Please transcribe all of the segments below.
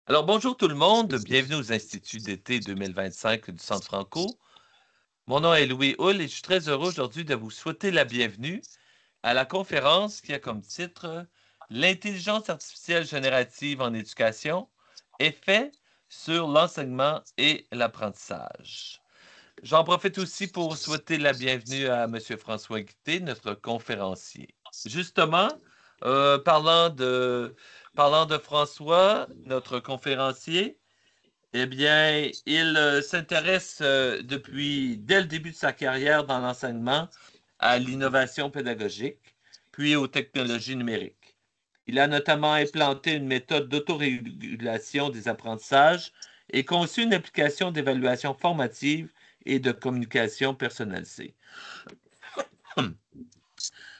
Alors, bonjour tout le monde, bienvenue aux Instituts d'été 2025 du Centre Franco. Mon nom est Louis Hull et je suis très heureux aujourd'hui de vous souhaiter la bienvenue à la conférence qui a comme titre L'intelligence artificielle générative en éducation, effet sur l'enseignement et l'apprentissage. J'en profite aussi pour souhaiter la bienvenue à M. François Guité, notre conférencier. Justement, euh, parlant de, parlant de François, notre conférencier, eh bien, il s'intéresse dès le début de sa carrière dans l'enseignement à l'innovation pédagogique, puis aux technologies numériques. Il a notamment implanté une méthode d'autorégulation des apprentissages et conçu une application d'évaluation formative et de communication personnalisée.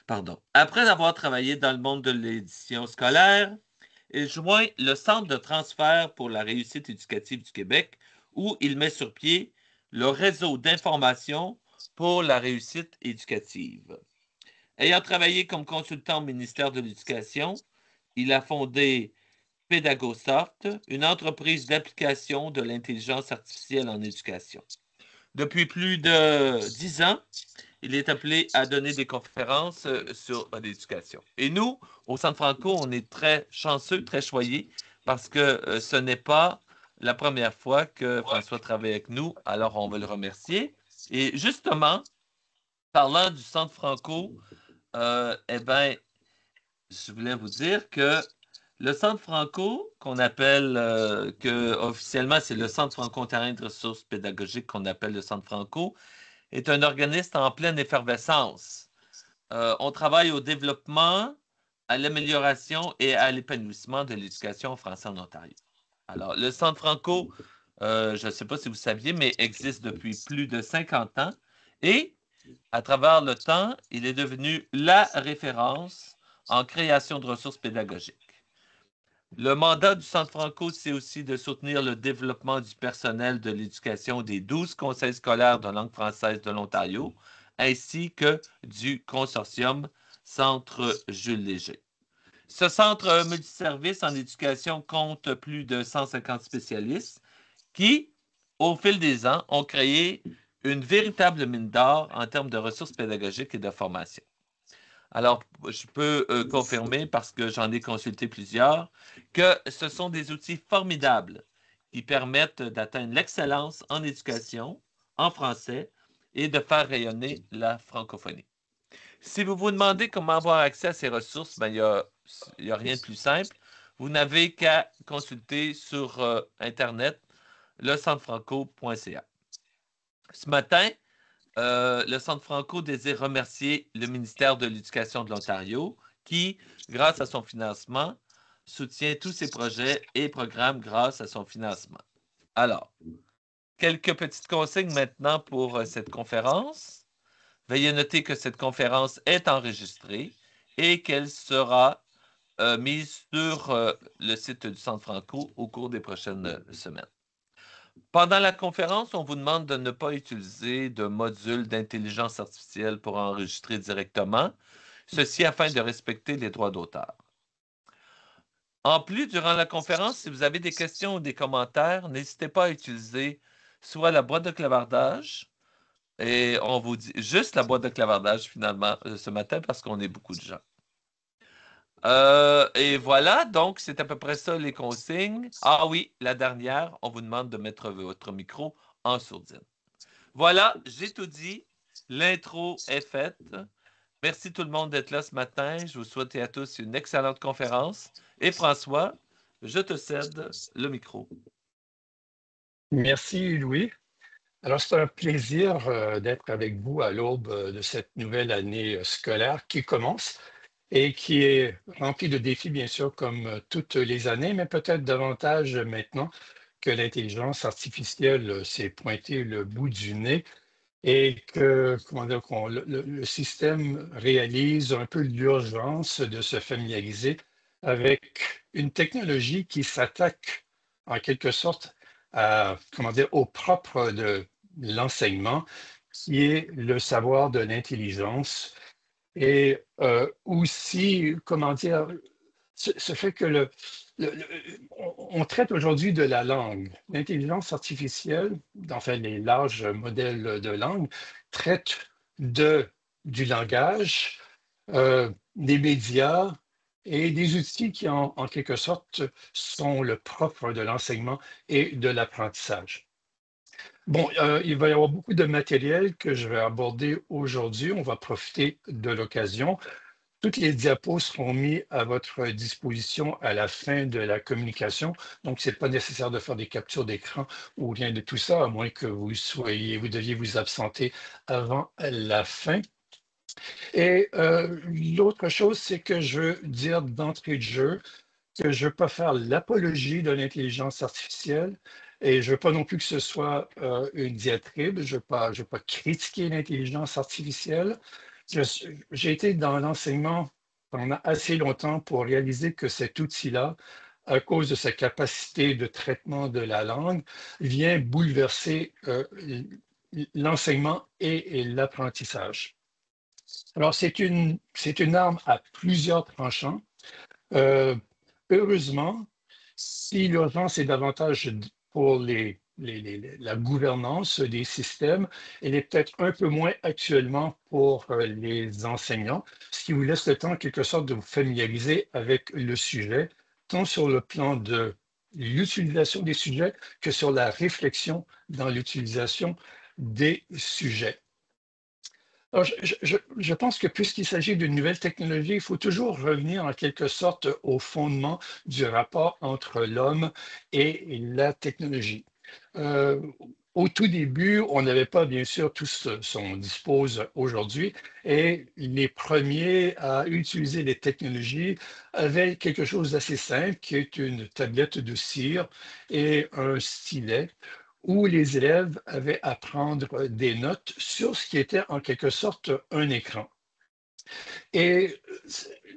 Pardon. Après avoir travaillé dans le monde de l'édition scolaire, il joint le Centre de transfert pour la réussite éducative du Québec, où il met sur pied le réseau d'information pour la réussite éducative. Ayant travaillé comme consultant au ministère de l'Éducation, il a fondé PédagoSoft, une entreprise d'application de l'intelligence artificielle en éducation. Depuis plus de 10 ans, il est appelé à donner des conférences sur l'éducation. Et nous, au Centre Franco, on est très chanceux, très choyés, parce que ce n'est pas la première fois que François travaille avec nous, alors on veut le remercier. Et justement, parlant du Centre Franco, eh bien, je voulais vous dire que le Centre Franco, qu'on appelle, que officiellement c'est le Centre franco-ontarien de ressources pédagogiques qu'on appelle le Centre Franco, est un organisme en pleine effervescence. On travaille au développement, à l'amélioration et à l'épanouissement de l'éducation française en Ontario. Alors, le Centre Franco, je ne sais pas si vous saviez, mais existe depuis plus de 50 ans et à travers le temps, il est devenu la référence en création de ressources pédagogiques. Le mandat du Centre Franco, c'est aussi de soutenir le développement du personnel de l'éducation des 12 conseils scolaires de langue française de l'Ontario, ainsi que du consortium Centre Jules Léger. Ce centre multiservice en éducation compte plus de 150 spécialistes qui, au fil des ans, ont créé une véritable mine d'or en termes de ressources pédagogiques et de formation. Alors, je peux confirmer, parce que j'en ai consulté plusieurs, que ce sont des outils formidables qui permettent d'atteindre l'excellence en éducation, en français, et de faire rayonner la francophonie. Si vous vous demandez comment avoir accès à ces ressources, ben, il y a rien de plus simple. Vous n'avez qu'à consulter sur Internet lecentrefranco.ca. Ce matin, le Centre Franco désire remercier le ministère de l'Éducation de l'Ontario qui, grâce à son financement, soutient tous ses projets et programmes grâce à son financement. Alors, quelques petites consignes maintenant pour cette conférence. Veuillez noter que cette conférence est enregistrée et qu'elle sera mise sur le site du Centre Franco au cours des prochaines semaines. Pendant la conférence, on vous demande de ne pas utiliser de module d'intelligence artificielle pour enregistrer directement, ceci afin de respecter les droits d'auteur. En plus, durant la conférence, si vous avez des questions ou des commentaires, n'hésitez pas à utiliser soit la boîte de clavardage, et on vous dit juste la boîte de clavardage finalement ce matin parce qu'on est beaucoup de gens. Et voilà, donc c'est à peu près ça les consignes. Ah oui, la dernière, on vous demande de mettre votre micro en sourdine. Voilà, j'ai tout dit. L'intro est faite. Merci tout le monde d'être là ce matin. Je vous souhaite à tous une excellente conférence. Et François, je te cède le micro. Merci, Louis. Alors, c'est un plaisir d'être avec vous à l'aube de cette nouvelle année scolaire qui commence et qui est remplie de défis, bien sûr, comme toutes les années, mais peut-être davantage maintenant que l'intelligence artificielle s'est pointée le bout du nez et que, comment dire, le système réalise un peu l'urgence de se familiariser avec une technologie qui s'attaque en quelque sorte à, comment dire, au propre de l'enseignement, qui est le savoir de l'intelligence et aussi, comment dire, ce fait que on traite aujourd'hui de la langue. L'intelligence artificielle, enfin les larges modèles de langue, traitent du langage, des médias et des outils qui, en quelque sorte, sont le propre de l'enseignement et de l'apprentissage. Bon, il va y avoir beaucoup de matériel que je vais aborder aujourd'hui. On va profiter de l'occasion. Toutes les diapos seront mis à votre disposition à la fin de la communication. Donc, c'est pas nécessaire de faire des captures d'écran ou rien de tout ça, à moins que vous deviez vous absenter avant la fin. Et l'autre chose, c'est que je veux dire d'entrée de jeu que je ne veux pas faire l'apologie de l'intelligence artificielle et je ne veux pas non plus que ce soit une diatribe. Je veux pas critiquer l'intelligence artificielle. J'ai été dans l'enseignement pendant assez longtemps pour réaliser que cet outil-là, à cause de sa capacité de traitement de la langue, vient bouleverser l'enseignement et l'apprentissage. Alors, c'est une arme à plusieurs tranchants. Euh, Heureusement, si l'urgence est davantage pour la gouvernance des systèmes, elle est peut-être un peu moins actuellement pour les enseignants, ce qui vous laisse le temps, en quelque sorte, de vous familiariser avec le sujet, tant sur le plan de l'utilisation des sujets que sur la réflexion dans l'utilisation des sujets. Alors, je pense que puisqu'il s'agit d'une nouvelle technologie, il faut toujours revenir en quelque sorte au fondement du rapport entre l'homme et la technologie. Euh, Au tout début, on n'avait pas bien sûr tout ce qu'on dispose aujourd'hui et les premiers à utiliser les technologies avaient quelque chose d'assez simple qui est une tablette de cire et un stylet où les élèves avaient à prendre des notes sur ce qui était en quelque sorte un écran. Et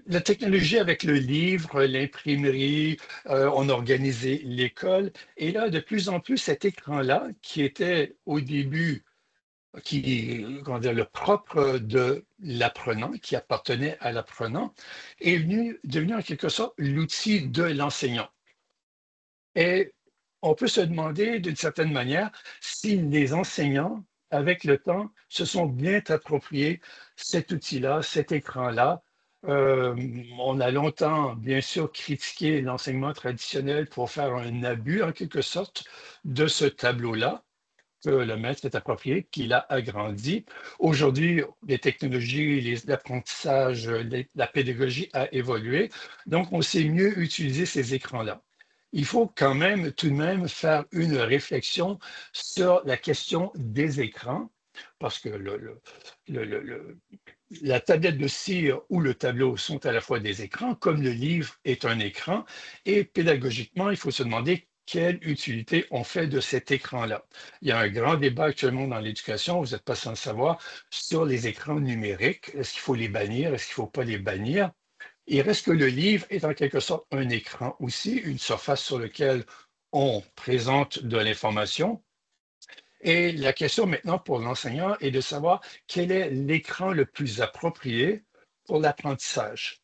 la technologie avec le livre, l'imprimerie, on organisait l'école. Et là, de plus en plus, cet écran-là, qui était au début comment dire, le propre de l'apprenant, qui appartenait à l'apprenant, est devenu en quelque sorte l'outil de l'enseignant. Et on peut se demander d'une certaine manière si les enseignants, avec le temps, se sont bien appropriés cet outil-là, cet écran-là. Euh, on a longtemps, bien sûr, critiqué l'enseignement traditionnel pour faire un abus, en quelque sorte, de ce tableau-là que le maître est approprié, qu'il a agrandi. Aujourd'hui, les technologies, l'apprentissage, la pédagogie a évolué, donc on sait mieux utiliser ces écrans-là. Il faut quand même tout de même faire une réflexion sur la question des écrans, parce que la tablette de cire ou le tableau sont à la fois des écrans, comme le livre est un écran, et pédagogiquement, il faut se demander quelle utilité on fait de cet écran-là. Il y a un grand débat actuellement dans l'éducation, vous n'êtes pas sans savoir, sur les écrans numériques. Est-ce qu'il faut les bannir? Est-ce qu'il ne faut pas les bannir? Il reste que le livre est en quelque sorte un écran aussi, une surface sur laquelle on présente de l'information. Et la question maintenant pour l'enseignant est de savoir quel est l'écran le plus approprié pour l'apprentissage.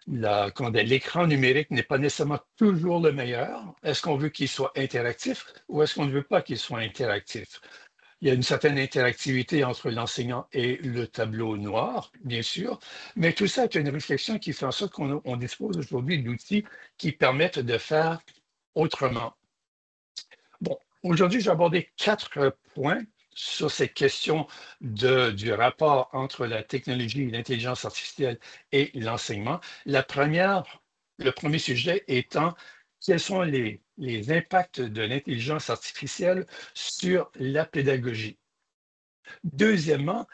L'écran numérique n'est pas nécessairement toujours le meilleur. Est-ce qu'on veut qu'il soit interactif ou est-ce qu'on ne veut pas qu'il soit interactif? Il y a une certaine interactivité entre l'enseignant et le tableau noir, bien sûr, mais tout ça est une réflexion qui fait en sorte qu'on dispose aujourd'hui d'outils qui permettent de faire autrement. Bon, aujourd'hui, j'ai abordé 4 points sur cette question du rapport entre la technologie, l'intelligence artificielle et l'enseignement. Le premier sujet étant quels sont les impacts de l'intelligence artificielle sur la pédagogie. Deuxièmement,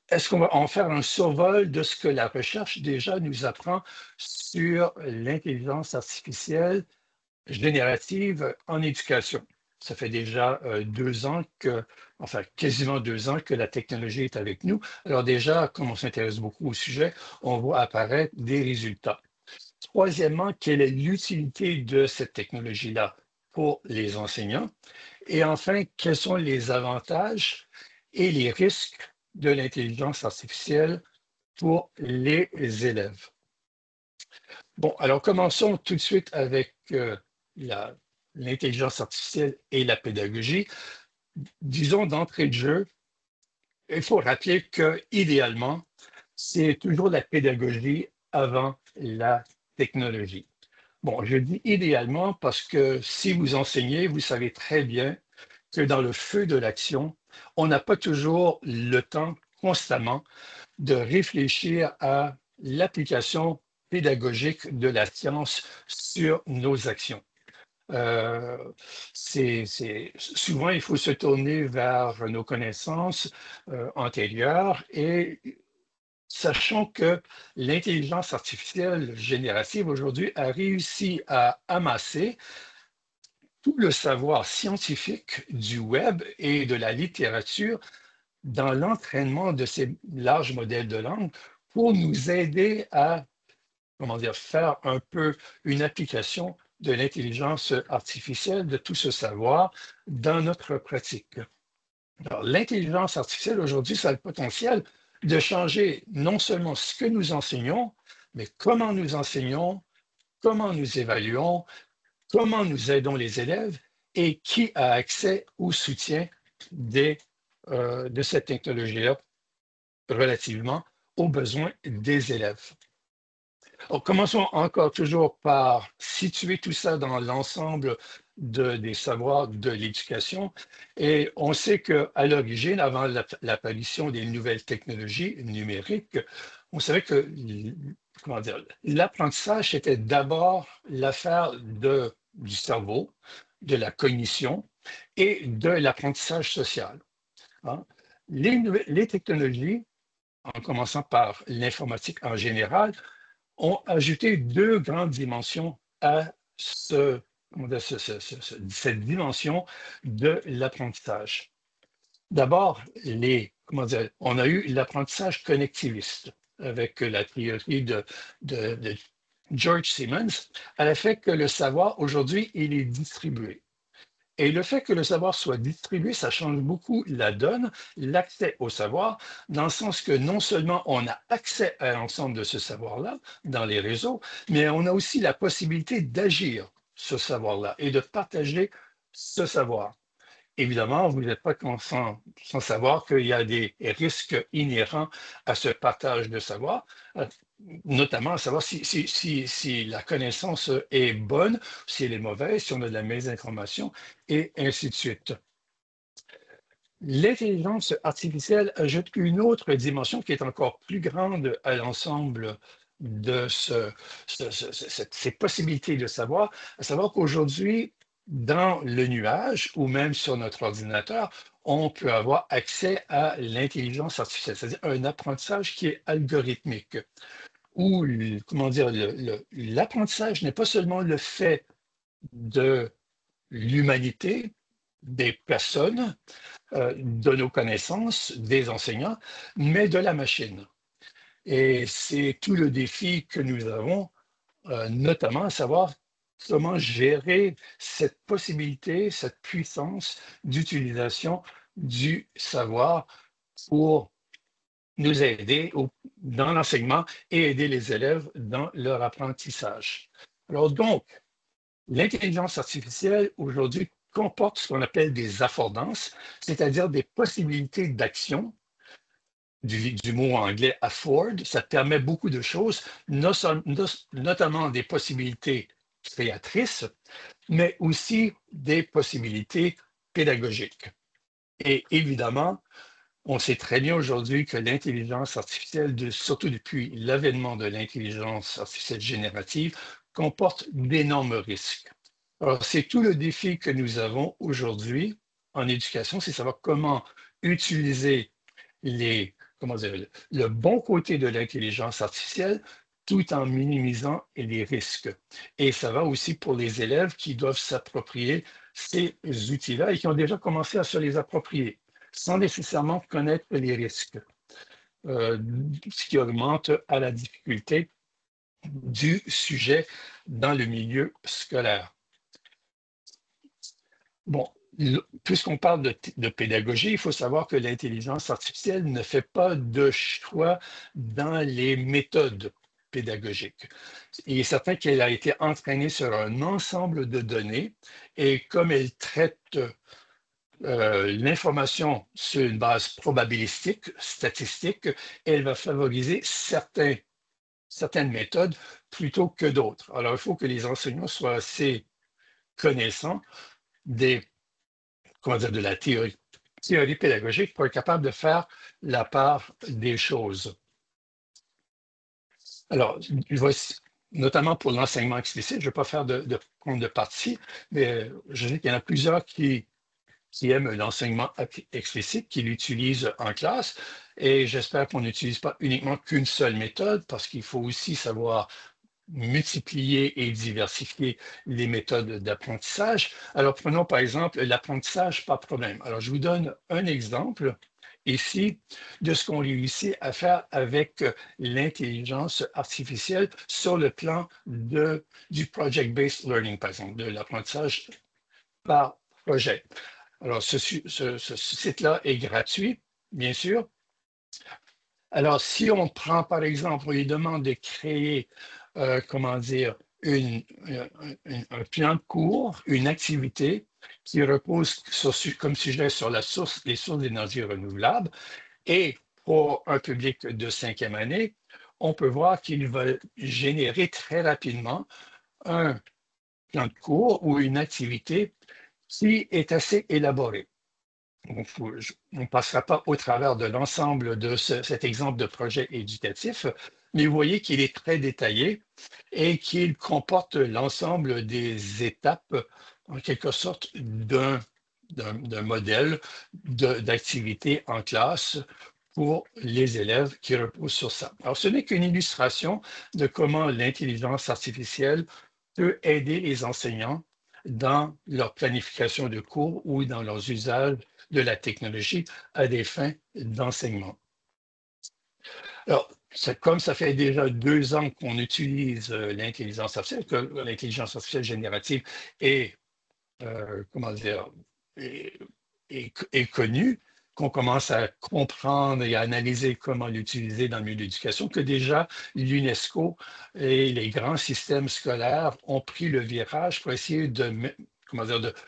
est-ce qu'on va en faire un survol de ce que la recherche déjà nous apprend sur l'intelligence artificielle générative en éducation? Ça fait déjà 2 ans enfin quasiment 2 ans que la technologie est avec nous. Alors déjà, comme on s'intéresse beaucoup au sujet, on voit apparaître des résultats. Troisièmement, quelle est l'utilité de cette technologie-là pour les enseignants? Et enfin, quels sont les avantages et les risques de l'intelligence artificielle pour les élèves? Bon, alors commençons tout de suite avec l'intelligence artificielle et la pédagogie. Disons d'entrée de jeu, il faut rappeler que idéalement, c'est toujours la pédagogie avant la technologie. Bon, je dis idéalement parce que si vous enseignez, vous savez très bien que dans le feu de l'action, on n'a pas toujours le temps constamment de réfléchir à l'application pédagogique de la science sur nos actions. Euh, souvent, il faut se tourner vers nos connaissances antérieures et sachant que l'intelligence artificielle générative aujourd'hui a réussi à amasser tout le savoir scientifique du web et de la littérature dans l'entraînement de ces larges modèles de langue pour nous aider à, comment dire, faire un peu une application de l'intelligence artificielle, de tout ce savoir dans notre pratique. Alors, l'intelligence artificielle aujourd'hui, ça a le potentiel de changer non seulement ce que nous enseignons, mais comment nous enseignons, comment nous évaluons, comment nous aidons les élèves et qui a accès au soutien de cette technologie-là relativement aux besoins des élèves. Alors, commençons encore toujours par situer tout ça dans l'ensemble des savoirs de l'éducation. Et on sait qu'à l'origine, avant l'apparition des nouvelles technologies numériques, on savait que comment dire, l'apprentissage était d'abord l'affaire du cerveau, de la cognition et de l'apprentissage social. Hein. Les technologies, en commençant par l'informatique en général, ont ajouté deux grandes dimensions à cette dimension de l'apprentissage. D'abord, on a eu l'apprentissage connectiviste avec la théorie de George Siemens, à la fait que le savoir, aujourd'hui, il est distribué. Et le fait que le savoir soit distribué, ça change beaucoup la donne, l'accès au savoir, dans le sens que non seulement on a accès à l'ensemble de ce savoir-là dans les réseaux, mais on a aussi la possibilité d'agir ce savoir-là et de partager ce savoir. Évidemment, vous n'êtes pas sans savoir qu'il y a des risques inhérents à ce partage de savoir, euh, notamment à savoir si la connaissance est bonne, si elle est mauvaise, si on a de la mésinformation, et ainsi de suite. L'intelligence artificielle ajoute une autre dimension qui est encore plus grande à l'ensemble de ces possibilités de savoir, à savoir qu'aujourd'hui, dans le nuage ou même sur notre ordinateur, on peut avoir accès à l'intelligence artificielle, c'est-à-dire un apprentissage qui est algorithmique, où, comment dire, l'apprentissage n'est pas seulement le fait de l'humanité, des personnes, de nos connaissances, des enseignants, mais de la machine. Et c'est tout le défi que nous avons, notamment à savoir comment gérer cette possibilité, cette puissance d'utilisation du savoir pour nous aider dans l'enseignement et aider les élèves dans leur apprentissage. Alors donc, l'intelligence artificielle aujourd'hui comporte ce qu'on appelle des affordances, c'est-à-dire des possibilités d'action, du mot anglais afford. Ça permet beaucoup de choses, notamment des possibilités créatrices, mais aussi des possibilités pédagogiques. Et évidemment, on sait très bien aujourd'hui que l'intelligence artificielle, surtout depuis l'avènement de l'intelligence artificielle générative, comporte d'énormes risques. Alors, c'est tout le défi que nous avons aujourd'hui en éducation, c'est savoir comment utiliser le bon côté de l'intelligence artificielle tout en minimisant les risques. Et ça va aussi pour les élèves qui doivent s'approprier ces outils-là et qui ont déjà commencé à se les approprier sans nécessairement connaître les risques, ce qui augmente à la difficulté du sujet dans le milieu scolaire. Bon, puisqu'on parle de pédagogie, il faut savoir que l'intelligence artificielle ne fait pas de choix dans les méthodes pédagogique. Il est certain qu'elle a été entraînée sur un ensemble de données et comme elle traite l'information sur une base probabilistique, statistique, elle va favoriser certaines méthodes plutôt que d'autres. Alors, il faut que les enseignants soient assez connaissants des, comment dire, de la théorie pédagogique pour être capable de faire la part des choses. Alors, notamment pour l'enseignement explicite, je ne vais pas faire de compte de partie, mais je sais qu'il y en a plusieurs qui aiment l'enseignement explicite, qui l'utilisent en classe. Et j'espère qu'on n'utilise pas uniquement qu'une seule méthode, parce qu'il faut aussi savoir multiplier et diversifier les méthodes d'apprentissage. Alors, prenons par exemple l'apprentissage par problème. Alors, je vous donne un exemple ici de ce qu'on réussit à faire avec l'intelligence artificielle sur le plan du project-based learning, par exemple, de l'apprentissage par projet. Alors, ce site-là est gratuit, bien sûr. Alors, si on prend, par exemple, on lui demande de créer, comment dire, un plan de cours, une activité qui repose comme sujet sur les sources d'énergie renouvelable, et pour un public de 5e année, on peut voir qu'il va générer très rapidement un plan de cours ou une activité qui est assez élaboré. On ne passera pas au travers de l'ensemble de cet exemple de projet éducatif, mais vous voyez qu'il est très détaillé et qu'il comporte l'ensemble des étapes, en quelque sorte, d'un modèle d'activité en classe pour les élèves qui reposent sur ça. Alors, ce n'est qu'une illustration de comment l'intelligence artificielle peut aider les enseignants dans leur planification de cours ou dans leurs usages de la technologie à des fins d'enseignement. Alors, comme ça fait déjà 2 ans qu'on utilise l'intelligence artificielle, que l'intelligence artificielle générative est, comment dire, est connue, qu'on commence à comprendre et à analyser comment l'utiliser dans le milieu de l'éducation, que déjà l'UNESCO et les grands systèmes scolaires ont pris le virage pour essayer de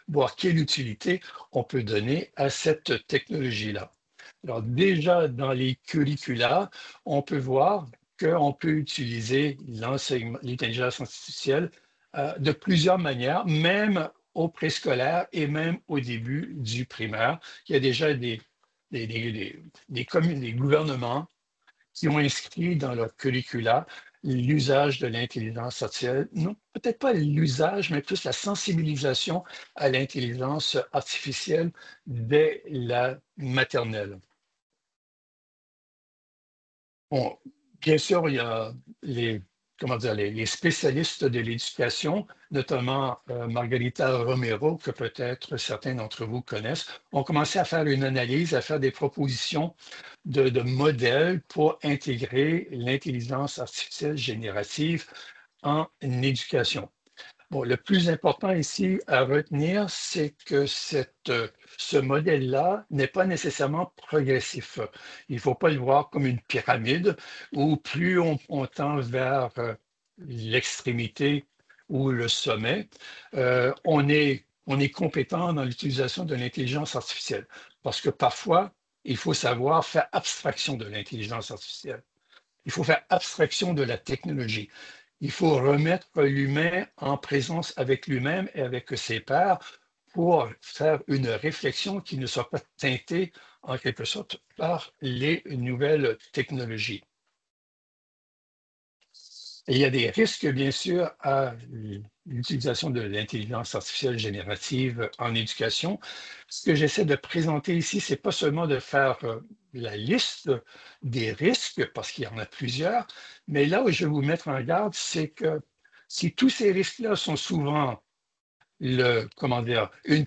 voir quelle utilité on peut donner à cette technologie-là. Alors déjà, dans les curricula, on peut voir qu'on peut utiliser l'intelligence artificielle de plusieurs manières, même au préscolaire et même au début du primaire. Il y a déjà des gouvernements qui ont inscrit dans leur curricula l'usage de l'intelligence artificielle. Non, peut-être pas l'usage, mais plus la sensibilisation à l'intelligence artificielle dès la maternelle. Bon, bien sûr, il y a les spécialistes de l'éducation, notamment Margarita Romero, que peut-être certains d'entre vous connaissent, ont commencé à faire une analyse, à faire des propositions de modèles pour intégrer l'intelligence artificielle générative en éducation. Bon, le plus important ici à retenir, c'est que ce modèle-là n'est pas nécessairement progressif. Il ne faut pas le voir comme une pyramide où plus on tend vers l'extrémité ou le sommet, on est compétent dans l'utilisation de l'intelligence artificielle. Parce que parfois, il faut savoir faire abstraction de l'intelligence artificielle. Il faut faire abstraction de la technologie. Il faut remettre l'humain en présence avec lui-même et avec ses pairs pour faire une réflexion qui ne soit pas teintée en quelque sorte par les nouvelles technologies. Et il y a des risques, bien sûr, à l'utilisation de l'intelligence artificielle générative en éducation. Ce que j'essaie de présenter ici, c'est pas seulement de faire la liste des risques, parce qu'il y en a plusieurs, mais là où je vais vous mettre en garde, c'est que si tous ces risques-là sont souvent une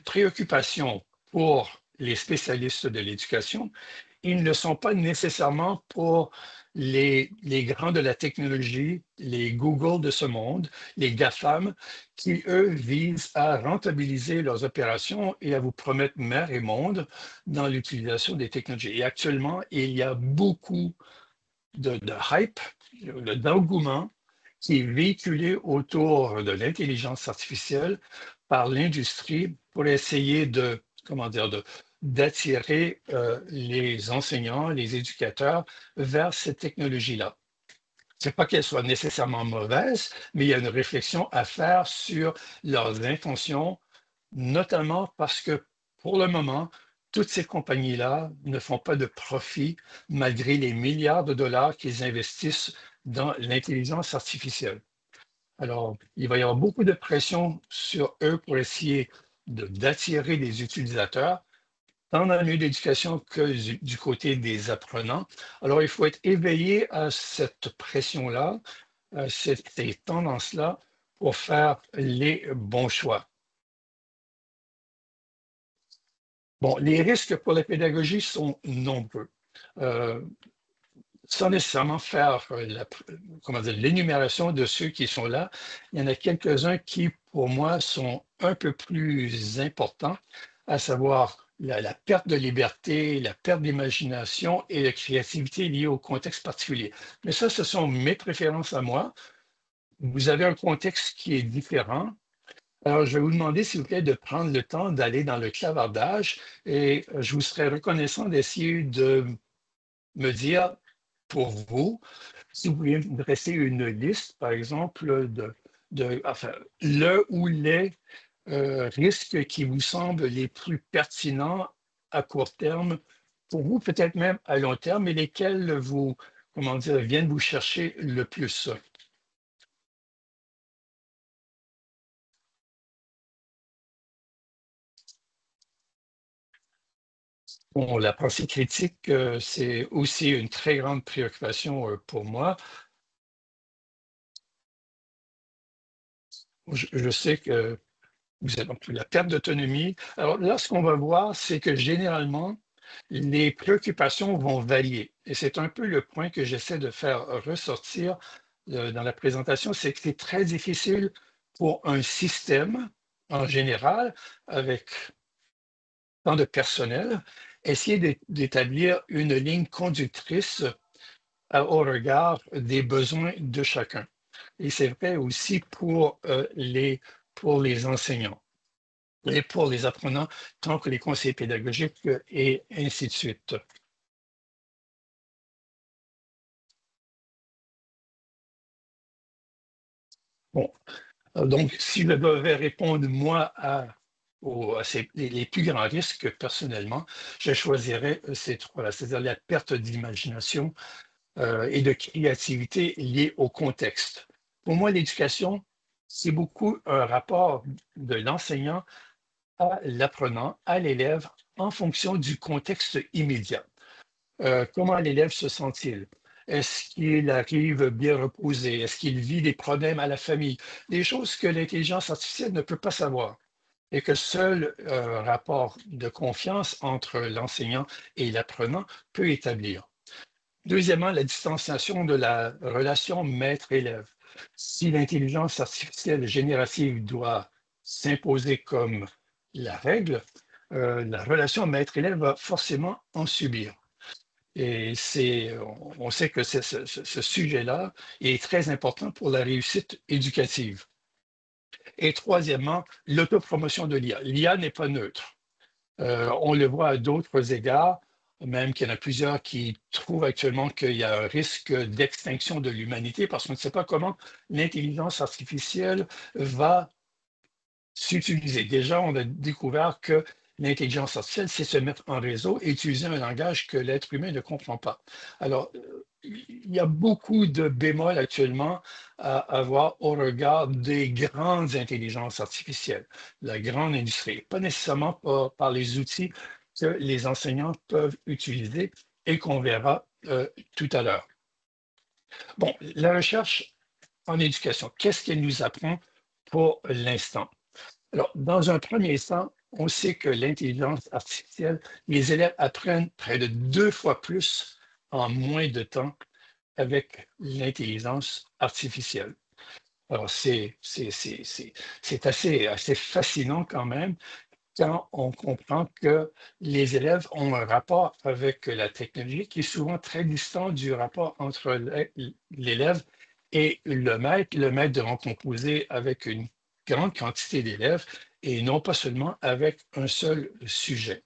préoccupation pour les spécialistes de l'éducation, ils ne le sont pas nécessairement pour les grands de la technologie, les Google de ce monde, les GAFAM, qui, eux, visent à rentabiliser leurs opérations et à vous promettre mer et monde dans l'utilisation des technologies. Et actuellement, il y a beaucoup de hype, d'engouement qui est véhiculé autour de l'intelligence artificielle par l'industrie pour essayer de, comment dire, d'attirer les enseignants, les éducateurs vers cette technologie-là. C'est pas qu'elle soit nécessairement mauvaise, mais il y a une réflexion à faire sur leurs intentions, notamment parce que pour le moment, toutes ces compagnies-là ne font pas de profit malgré les milliards de dollars qu'ils investissent dans l'intelligence artificielle. Alors, il va y avoir beaucoup de pression sur eux pour essayer d'attirer des utilisateurs, tant dans le milieu d'éducation que du côté des apprenants. Alors, il faut être éveillé à cette pression-là, à ces tendances-là, pour faire les bons choix. Bon, les risques pour la pédagogie sont nombreux. Euh, Sans nécessairement faire comment dire, l'énumération de ceux qui sont là, il y en a quelques-uns qui, pour moi, sont un peu plus importants, à savoir la perte de liberté, la perte d'imagination et de créativité liée au contexte particulier. Mais ça, ce sont mes préférences à moi. Vous avez un contexte qui est différent. Alors, je vais vous demander, s'il vous plaît, de prendre le temps d'aller dans le clavardage et je vous serais reconnaissant d'essayer de me dire, pour vous, si vous pouviez me dresser une liste, par exemple, enfin, le ou les risques qui vous semblent les plus pertinents à court terme, pour vous, peut-être même à long terme, et lesquels vous, comment dire, viennent vous chercher le plus. Bon, la pensée critique, c'est aussi une très grande préoccupation pour moi. Je sais que vous avez donc la perte d'autonomie. Alors là, ce qu'on va voir, c'est que généralement, les préoccupations vont varier. Et c'est un peu le point que j'essaie de faire ressortir dans la présentation, c'est que c'est très difficile pour un système en général, avec tant de personnel, essayer d'établir une ligne conductrice au regard des besoins de chacun. Et c'est vrai aussi pour les enseignants et pour les apprenants, tant que les conseillers pédagogiques et ainsi de suite. Bon, donc si je devais répondre, moi, les plus grands risques, personnellement, je choisirais ces trois-là, c'est-à-dire la perte d'imagination et de créativité liée au contexte. Pour moi, l'éducation, c'est beaucoup un rapport de l'enseignant à l'apprenant, à l'élève, en fonction du contexte immédiat. Comment l'élève se sent-il? Est-ce qu'il arrive bien reposé? Est-ce qu'il vit des problèmes à la famille? Des choses que l'intelligence artificielle ne peut pas savoir et que seul rapport de confiance entre l'enseignant et l'apprenant peut établir. Deuxièmement, la distanciation de la relation maître-élève. Si l'intelligence artificielle générative doit s'imposer comme la règle, la relation maître-élève va forcément en subir. Et on sait que ce sujet-là est très important pour la réussite éducative. Et troisièmement, l'autopromotion de l'IA. L'IA n'est pas neutre. On le voit à d'autres égards, même qu'il y en a plusieurs qui trouvent actuellement qu'il y a un risque d'extinction de l'humanité parce qu'on ne sait pas comment l'intelligence artificielle va s'utiliser. Déjà, on a découvert que l'intelligence artificielle, c'est se mettre en réseau et utiliser un langage que l'être humain ne comprend pas. Alors, il y a beaucoup de bémols actuellement à avoir au regard des grandes intelligences artificielles, la grande industrie, pas nécessairement par les outils que les enseignants peuvent utiliser et qu'on verra tout à l'heure. Bon, la recherche en éducation, qu'est-ce qu'elle nous apprend pour l'instant? Alors, dans un premier temps, on sait que l'intelligence artificielle, les élèves apprennent près de 2 fois plus en moins de temps avec l'intelligence artificielle. Alors, c'est assez fascinant quand même. quand on comprend que les élèves ont un rapport avec la technologie qui est souvent très distant du rapport entre l'élève et le maître. Le maître devant composer avec une grande quantité d'élèves et non pas seulement avec un seul sujet.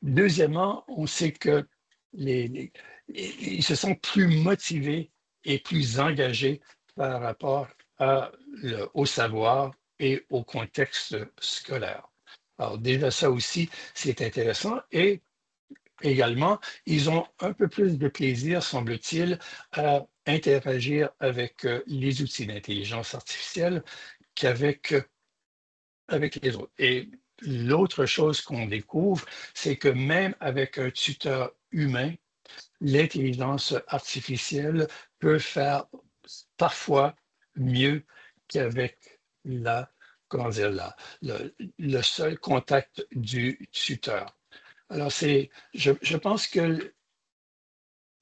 Deuxièmement, on sait que ils se sentent plus motivés et plus engagés par rapport au savoir et au contexte scolaire. Alors déjà ça aussi, c'est intéressant. Et également, ils ont un peu plus de plaisir, semble-t-il, à interagir avec les outils d'intelligence artificielle qu'avec avec les autres. Et l'autre chose qu'on découvre, c'est que même avec un tuteur humain, l'intelligence artificielle peut faire parfois mieux qu'avec la, comment dire, le seul contact du tuteur. Alors, je pense que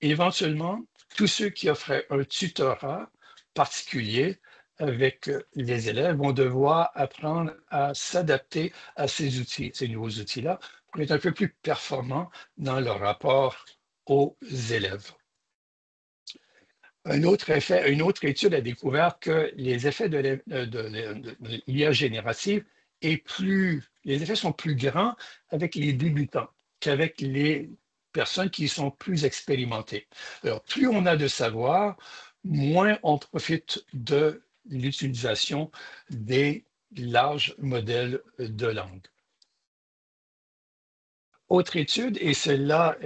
éventuellement, tous ceux qui offraient un tutorat particulier avec les élèves vont devoir apprendre à s'adapter à ces outils, ces nouveaux outils-là, pour être un peu plus performants dans leur rapport aux élèves. Un autre effet, une autre étude a découvert que les effets de l'IA générative les effets sont plus grands avec les débutants qu'avec les personnes qui sont plus expérimentées. Alors, plus on a de savoir, moins on profite de l'utilisation des larges modèles de langue. Autre étude, et celle-là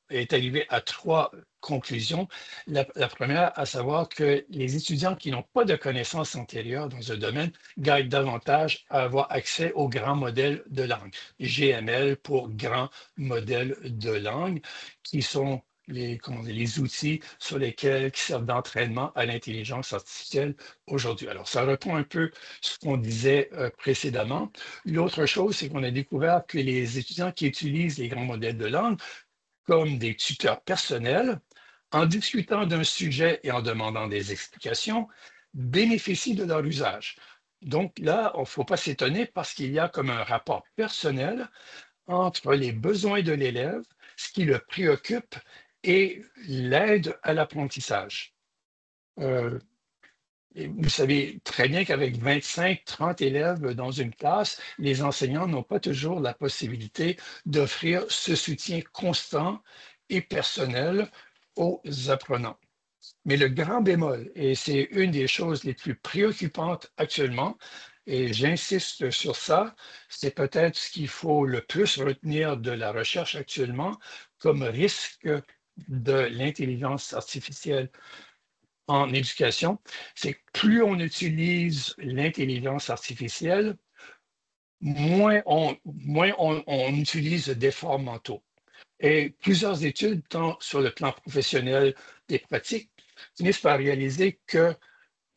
est arrivée à 3 conclusions. La première, à savoir que les étudiants qui n'ont pas de connaissances antérieures dans un domaine gagnent davantage à avoir accès aux grands modèles de langue. GML pour grands modèles de langue, qui sont les outils sur lesquels qui servent d'entraînement à l'intelligence artificielle aujourd'hui. Alors, ça reprend un peu ce qu'on disait précédemment. L'autre chose, c'est qu'on a découvert que les étudiants qui utilisent les grands modèles de langue comme des tuteurs personnels, en discutant d'un sujet et en demandant des explications, bénéficient de leur usage. Donc là, il ne faut pas s'étonner parce qu'il y a comme un rapport personnel entre les besoins de l'élève, ce qui le préoccupe et l'aide à l'apprentissage. Et vous savez très bien qu'avec 25, 30 élèves dans une classe, les enseignants n'ont pas toujours la possibilité d'offrir ce soutien constant et personnel aux apprenants. Mais le grand bémol, et c'est une des choses les plus préoccupantes actuellement, et j'insiste sur ça, c'est peut-être ce qu'il faut le plus retenir de la recherche actuellement comme risque de l'intelligence artificielle en éducation, c'est que plus on utilise l'intelligence artificielle, moins on utilise d'efforts mentaux. Et plusieurs études, tant sur le plan professionnel et pratique, finissent par réaliser que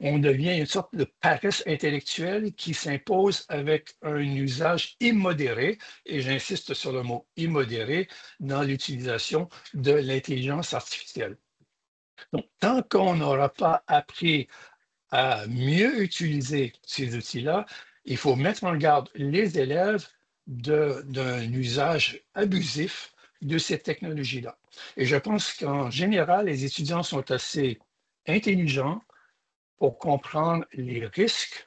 on devient une sorte de paresse intellectuelle qui s'impose avec un usage immodéré, et j'insiste sur le mot immodéré, dans l'utilisation de l'intelligence artificielle. Donc, tant qu'on n'aura pas appris à mieux utiliser ces outils-là, il faut mettre en garde les élèves d'un usage abusif de ces technologies-là. Et je pense qu'en général, les étudiants sont assez intelligents pour comprendre les risques,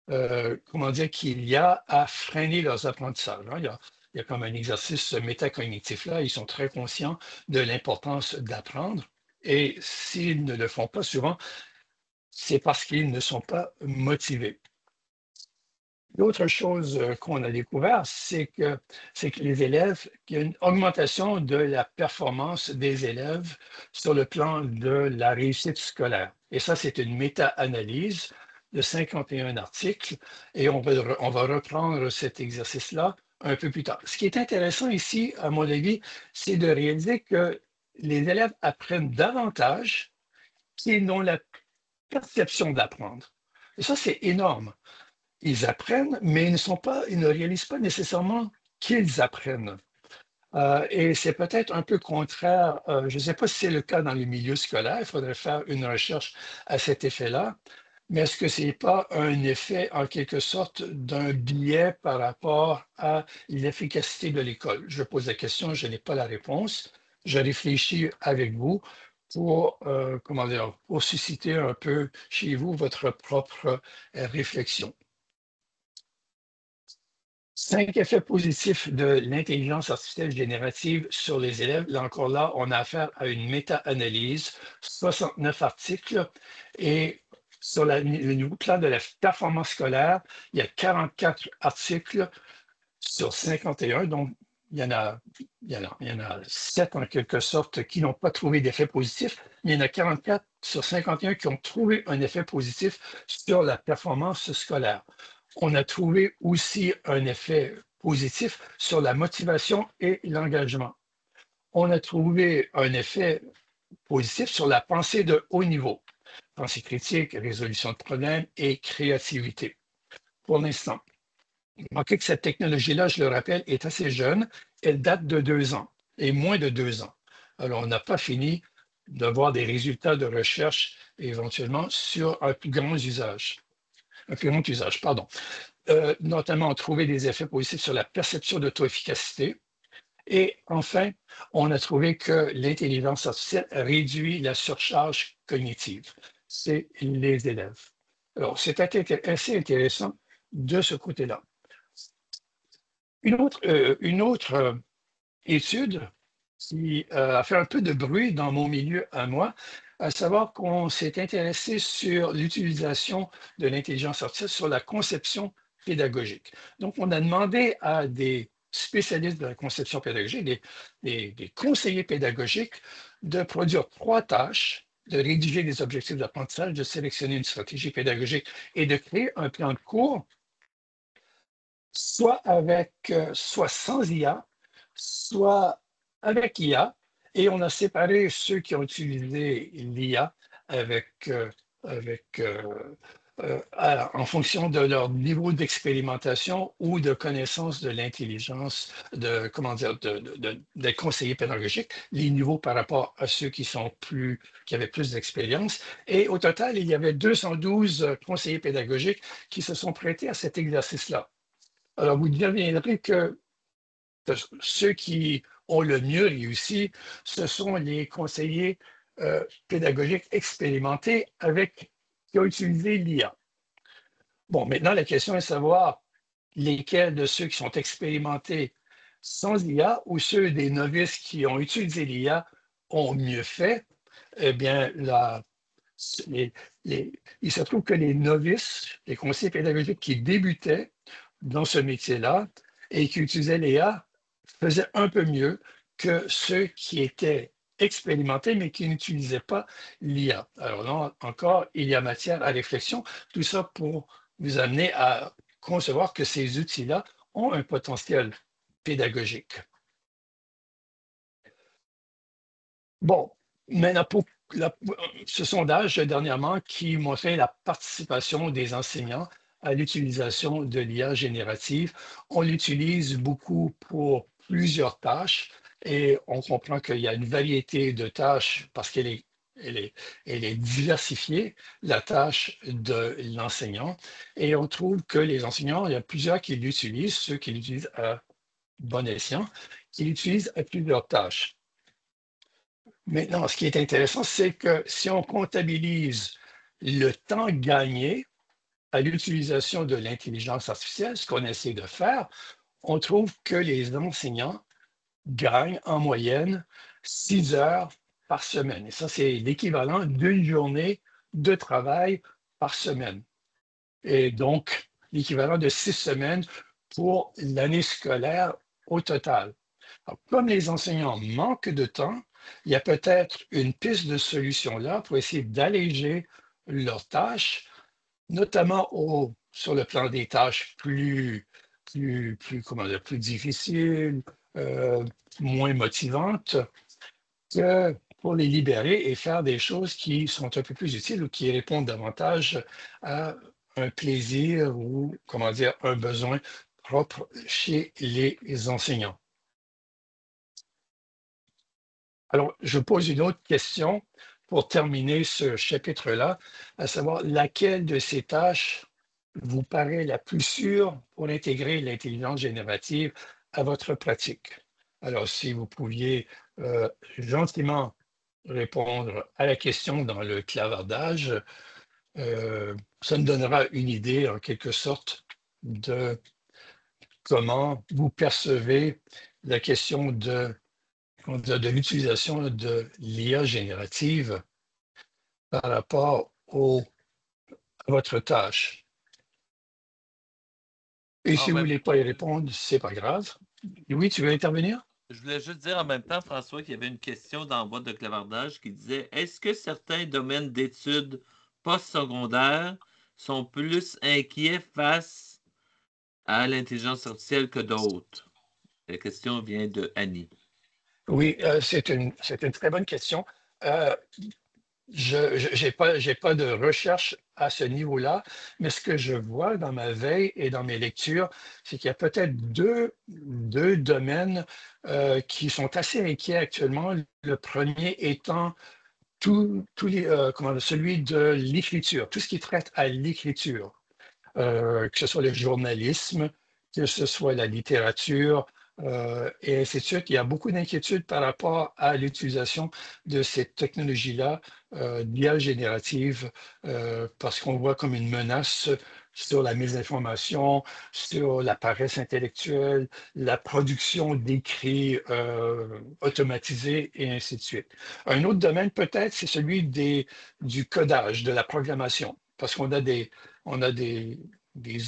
comment dire, qu'il y a à freiner leurs apprentissages. Hein. Il y a comme un exercice métacognitif là, ils sont très conscients de l'importance d'apprendre. Et s'ils ne le font pas souvent, c'est parce qu'ils ne sont pas motivés. L'autre chose qu'on a découvert, c'est que les élèves, qu'il y a une augmentation de la performance des élèves sur le plan de la réussite scolaire. Et ça, c'est une méta-analyse de 51 articles et on va reprendre cet exercice-là un peu plus tard. Ce qui est intéressant ici, à mon avis, c'est de réaliser que les élèves apprennent davantage qu'ils n'ont la perception d'apprendre. Et ça, c'est énorme. Ils apprennent, mais ils ne réalisent pas nécessairement qu'ils apprennent. Et c'est peut-être un peu contraire, je ne sais pas si c'est le cas dans les milieux scolaires, il faudrait faire une recherche à cet effet-là, mais est-ce que ce n'est pas un effet, en quelque sorte, d'un biais par rapport à l'efficacité de l'école? Je pose la question, je n'ai pas la réponse. Je réfléchis avec vous pour, comment dire, pour susciter un peu chez vous votre propre réflexion. 5 effets positifs de l'intelligence artificielle générative sur les élèves. Là encore, là, on a affaire à une méta-analyse, 69 articles, et sur le nouveau plan de la performance scolaire, il y a 44 articles sur 51, donc il y en a 7 en quelque sorte qui n'ont pas trouvé d'effet positif. Il y en a 44 sur 51 qui ont trouvé un effet positif sur la performance scolaire. On a trouvé aussi un effet positif sur la motivation et l'engagement. On a trouvé un effet positif sur la pensée de haut niveau, pensée critique, résolution de problèmes et créativité. Pour l'instant, remarquez que cette technologie-là, je le rappelle, est assez jeune. Elle date de 2 ans et moins de 2 ans. Alors, on n'a pas fini de voir des résultats de recherche éventuellement sur un plus grand usage. Un plus grand usage, pardon. Notamment trouver des effets positifs sur la perception d'auto-efficacité. Et enfin, on a trouvé que l'intelligence artificielle réduit la surcharge cognitive. C'est les élèves. Alors, c'est assez intéressant de ce côté-là. Une autre étude qui a fait un peu de bruit dans mon milieu à moi, à savoir qu'on s'est intéressé sur l'utilisation de l'intelligence artificielle sur la conception pédagogique. Donc, on a demandé à des spécialistes de la conception pédagogique, des conseillers pédagogiques, de produire 3 tâches, de rédiger des objectifs d'apprentissage, de sélectionner une stratégie pédagogique et de créer un plan de cours, soit sans IA, soit avec IA, et on a séparé ceux qui ont utilisé l'IA en fonction de leur niveau d'expérimentation ou de connaissance de l'intelligence, des conseillers pédagogiques, les niveaux par rapport à ceux qui avaient plus d'expérience. Et au total, il y avait 212 conseillers pédagogiques qui se sont prêtés à cet exercice-là. Alors, vous devinerez que ceux qui ont le mieux réussi, ce sont les conseillers pédagogiques expérimentés qui ont utilisé l'IA. Bon, maintenant, la question est de savoir lesquels de ceux qui sont expérimentés sans IA ou ceux des novices qui ont utilisé l'IA ont mieux fait. Eh bien, il se trouve que les novices, les conseillers pédagogiques qui débutaient dans ce métier-là et qui utilisaient l'IA faisaient un peu mieux que ceux qui étaient expérimentés mais qui n'utilisaient pas l'IA. Alors là, encore, il y a matière à réflexion. Tout ça pour nous amener à concevoir que ces outils-là ont un potentiel pédagogique. Bon, maintenant, pour ce sondage dernièrement qui montrait la participation des enseignants à l'utilisation de l'IA générative, on l'utilise beaucoup pour plusieurs tâches et on comprend qu'il y a une variété de tâches parce elle est diversifiée, la tâche de l'enseignant. Et on trouve que les enseignants, il y a plusieurs qui l'utilisent, ceux qui l'utilisent à bon escient, qui l'utilisent à plusieurs tâches. Maintenant, ce qui est intéressant, c'est que si on comptabilise le temps gagné à l'utilisation de l'intelligence artificielle, ce qu'on essaie de faire, on trouve que les enseignants gagnent en moyenne 6 heures par semaine. Et ça, c'est l'équivalent d'une journée de travail par semaine. Et donc, l'équivalent de 6 semaines pour l'année scolaire au total. Alors, comme les enseignants manquent de temps, il y a peut-être une piste de solution là pour essayer d'alléger leurs tâches, notamment sur le plan des tâches plus difficiles, moins motivantes, que pour les libérer et faire des choses qui sont un peu plus utiles ou qui répondent davantage à un plaisir ou, un besoin propre chez les enseignants. Alors, je pose une autre question pour terminer ce chapitre-là, à savoir laquelle de ces tâches vous paraît la plus sûre pour intégrer l'intelligence générative à votre pratique. Alors, si vous pouviez gentiment répondre à la question dans le clavardage, ça me donnera une idée en quelque sorte de comment vous percevez la question de l'utilisation de l'IA générative par rapport à votre tâche. Et si vous ne voulez pas y répondre, c'est pas grave. Oui, tu veux intervenir? Je voulais juste dire en même temps, François, qu'il y avait une question dans la boîte de clavardage qui disait est-ce que certains domaines d'études postsecondaires sont plus inquiets face à l'intelligence artificielle que d'autres? La question vient de Annie. Oui, c'est une très bonne question. Je n'ai pas de recherche à ce niveau-là, mais ce que je vois dans ma veille et dans mes lectures, c'est qu'il y a peut-être deux domaines qui sont assez inquiets actuellement. Le premier étant celui de l'écriture, tout ce qui traite à l'écriture, que ce soit le journalisme, que ce soit la littérature, et ainsi de suite. Il y a beaucoup d'inquiétudes par rapport à l'utilisation de ces technologies-là, d'IA générative, parce qu'on voit comme une menace sur la mésinformation, sur la paresse intellectuelle, la production d'écrits automatisés et ainsi de suite. Un autre domaine peut-être, c'est celui du codage, de la programmation, parce qu'on a des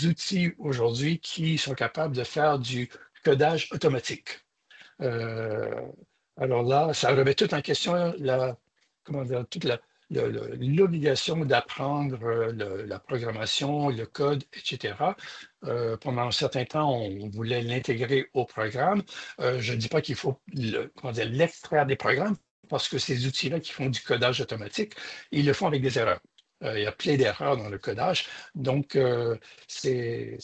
outils aujourd'hui qui sont capables de faire du codage automatique. Euh, alors là, ça remet tout en question comment dire, toute l'obligation d'apprendre la programmation, le code, etc. Pendant un certain temps, on voulait l'intégrer au programme. Je ne dis pas qu'il faut l'extraire des programmes, parce que ces outils-là qui font du codage automatique, ils le font avec des erreurs. Il y a plein d'erreurs dans le codage. Donc, c'est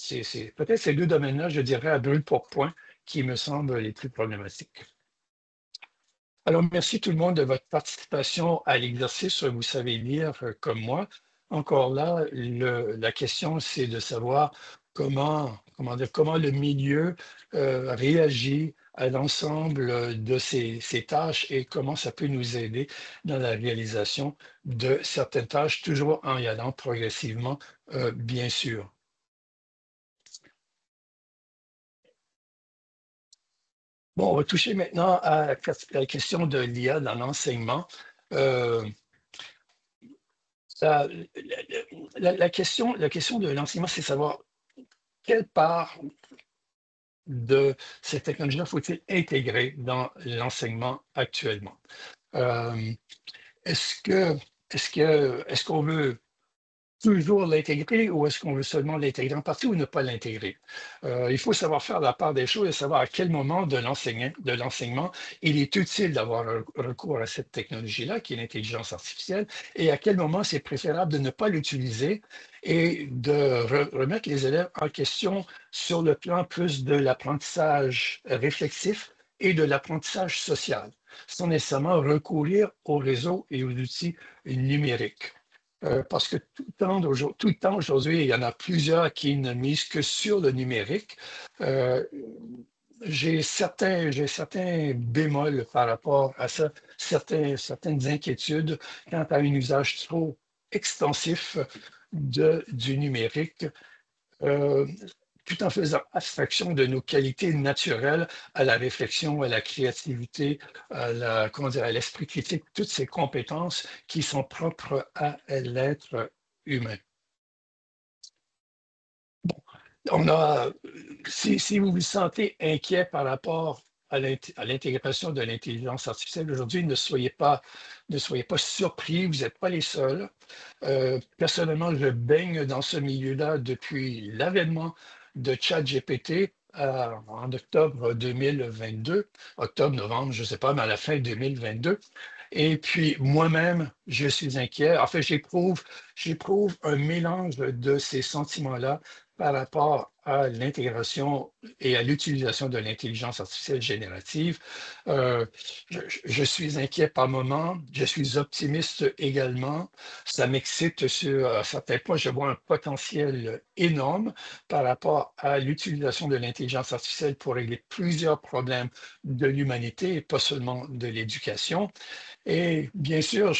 peut-être ces deux domaines-là, je dirais, à brûle pour point, qui me semblent les plus problématiques. Alors, merci tout le monde de votre participation à l'exercice. Vous savez lire comme moi. Encore là, la question, c'est de savoir comment le milieu réagit à l'ensemble de ces tâches et comment ça peut nous aider dans la réalisation de certaines tâches, toujours en y allant progressivement, bien sûr. Bon, on va toucher maintenant à la question de l'IA dans l'enseignement. Euh, la, la question de l'enseignement, c'est savoir quelle part de ces technologies-là faut-il intégrer dans l'enseignement actuellement. Euh, est-ce qu'on veut toujours l'intégrer ou est-ce qu'on veut seulement l'intégrer en partie ou ne pas l'intégrer? Il faut savoir faire la part des choses et savoir à quel moment de l'enseignement il est utile d'avoir recours à cette technologie-là, qui est l'intelligence artificielle, et à quel moment c'est préférable de ne pas l'utiliser et de remettre les élèves en question sur le plan plus de l'apprentissage réflexif et de l'apprentissage social, sans nécessairement recourir aux réseaux et aux outils numériques. Parce que tout le temps aujourd'hui, il y en a plusieurs qui ne misent que sur le numérique. Euh, j'ai certains bémols par rapport à ça, certaines inquiétudes quant à un usage trop extensif du numérique. Euh, Tout en faisant abstraction de nos qualités naturelles à la réflexion, à la créativité, à l'esprit critique, toutes ces compétences qui sont propres à l'être humain. Si vous vous sentez inquiet par rapport à l'intégration de l'intelligence artificielle aujourd'hui, ne soyez pas surpris, vous n'êtes pas les seuls. Personnellement, je baigne dans ce milieu-là depuis l'avènement de ChatGPT en octobre 2022, octobre-novembre, je ne sais pas, mais à la fin 2022. Et puis moi-même, je suis inquiet. En fait, j'éprouve un mélange de ces sentiments-là par rapport à l'intégration et à l'utilisation de l'intelligence artificielle générative. Euh, je suis inquiet par moment, je suis optimiste également. Ça m'excite sur certains points. Je vois un potentiel énorme par rapport à l'utilisation de l'intelligence artificielle pour régler plusieurs problèmes de l'humanité et pas seulement de l'éducation. Et bien sûr,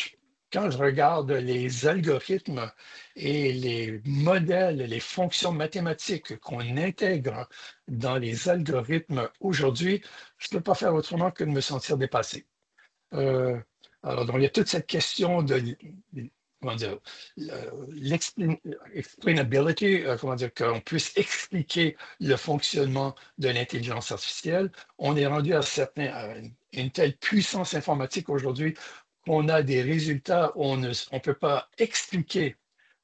quand je regarde les algorithmes et les modèles, les fonctions mathématiques qu'on intègre dans les algorithmes aujourd'hui, je ne peux pas faire autrement que de me sentir dépassé. Euh, alors, donc, il y a toute cette question de, comment dire, l'explainability, comment dire, qu'on puisse expliquer le fonctionnement de l'intelligence artificielle. On est rendu à une telle puissance informatique aujourd'hui qu'on a des résultats où on ne peut pas expliquer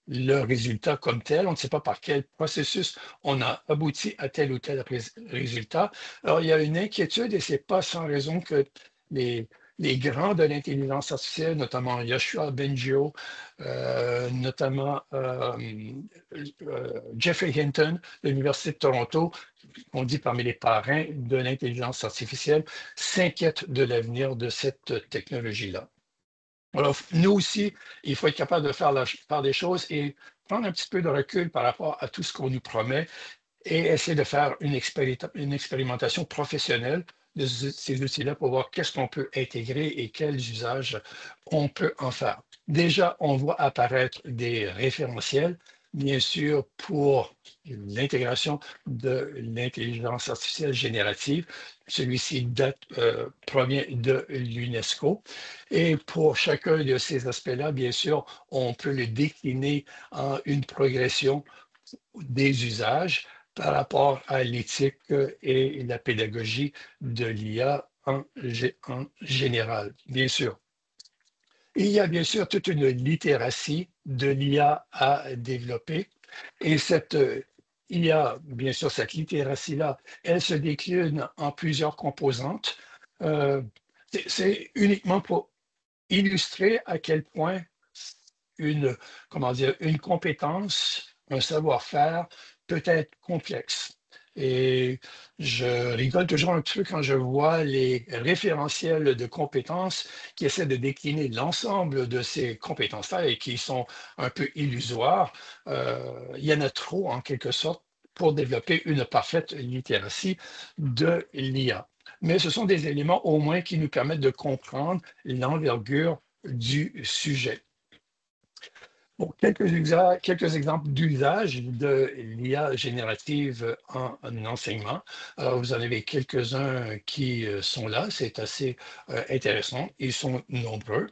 le résultat comme tel. On ne sait pas par quel processus on a abouti à tel ou tel résultat. Alors, il y a une inquiétude et ce n'est pas sans raison que les, les grands de l'intelligence artificielle, notamment Yoshua Bengio, notamment Jeffrey Hinton de l'Université de Toronto, on dit parmi les parrains de l'intelligence artificielle, s'inquiètent de l'avenir de cette technologie-là. Alors, nous aussi, il faut être capable de faire des choses et prendre un petit peu de recul par rapport à tout ce qu'on nous promet et essayer de faire une expérimentation professionnelle de ces outils-là pour voir qu'est-ce qu'on peut intégrer et quels usages on peut en faire. Déjà, on voit apparaître des référentiels, bien sûr, pour l'intégration de l'intelligence artificielle générative. Celui-ci provient de l'UNESCO. Et pour chacun de ces aspects-là, bien sûr, on peut le décliner en une progression des usages par rapport à l'éthique et la pédagogie de l'IA en général, bien sûr. Il y a bien sûr toute une littératie de l'IA à développer et cette IA, bien sûr, cette littératie-là, elle se décline en plusieurs composantes. Euh, c'est uniquement pour illustrer à quel point une, comment dire, une compétence, un savoir-faire peut être complexe. Et je rigole toujours un peu quand je vois les référentiels de compétences qui essaient de décliner l'ensemble de ces compétences-là et qui sont un peu illusoires. Il y en a trop, en quelque sorte, pour développer une parfaite littératie de l'IA. Mais ce sont des éléments au moins qui nous permettent de comprendre l'envergure du sujet. Bon, quelques exemples d'usage de l'IA générative en enseignement. Alors, vous en avez quelques-uns qui sont là. C'est assez intéressant. Ils sont nombreux.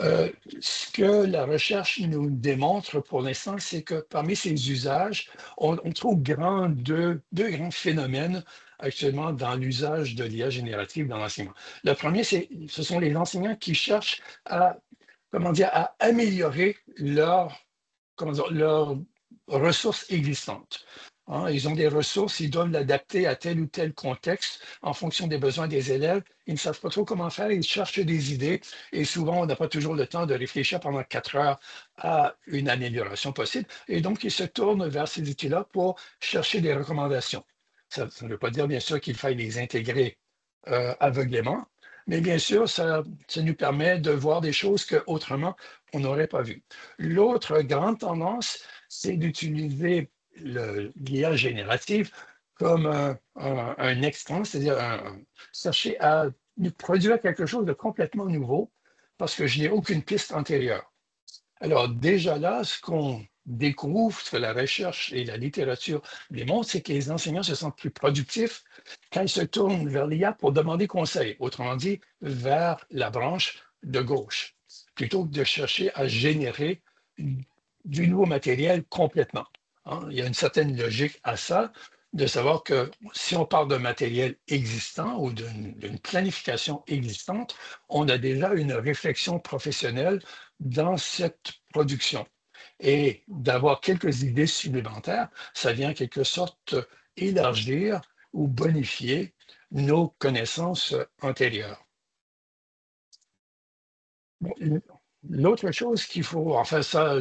Ce que la recherche nous démontre pour l'instant, c'est que parmi ces usages, on trouve deux grands phénomènes actuellement dans l'usage de l'IA générative dans l'enseignement. Le premier, ce sont les enseignants qui cherchent à, comment dire, à améliorer leurs ressources existantes. Hein, ils ont des ressources, ils doivent l'adapter à tel ou tel contexte en fonction des besoins des élèves. Ils ne savent pas trop comment faire, ils cherchent des idées et souvent, on n'a pas toujours le temps de réfléchir pendant 4 heures à une amélioration possible. Et donc, ils se tournent vers ces outils-là pour chercher des recommandations. Ça ne veut pas dire, bien sûr, qu'il faille les intégrer aveuglément, mais bien sûr, ça nous permet de voir des choses qu'autrement, on n'aurait pas vues. L'autre grande tendance, c'est d'utiliser l'IA générative comme un extrait, c'est-à-dire chercher à nous produire quelque chose de complètement nouveau parce que je n'ai aucune piste antérieure. Alors déjà là, ce qu'on découvre, ce que la recherche et la littérature démontrent, c'est que les enseignants se sentent plus productifs quand ils se tournent vers l'IA pour demander conseil, autrement dit, vers la branche de gauche, plutôt que de chercher à générer du nouveau matériel complètement. Hein. Il y a une certaine logique à ça, de savoir que si on parle d'un matériel existant ou d'une planification existante, on a déjà une réflexion professionnelle dans cette production. Et d'avoir quelques idées supplémentaires, ça vient en quelque sorte élargir ou bonifier nos connaissances antérieures. Bon, l'autre chose qu'il faut, enfin ça,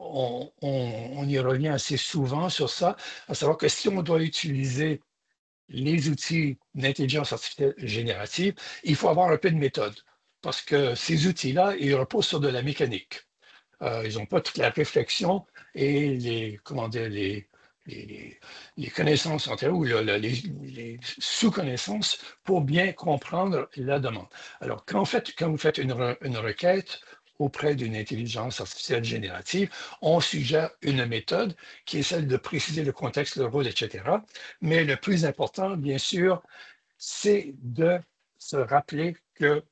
on y revient assez souvent sur ça, à savoir que si on doit utiliser les outils d'intelligence artificielle générative, il faut avoir un peu de méthode. Parce que ces outils-là, ils reposent sur de la mécanique. Ils n'ont pas toute la réflexion et comment dire, les connaissances ou les sous-connaissances pour bien comprendre la demande. Alors, quand vous faites une requête auprès d'une intelligence artificielle générative, on suggère une méthode qui est celle de préciser le contexte, le rôle, etc. Mais le plus important, bien sûr, c'est de se rappeler que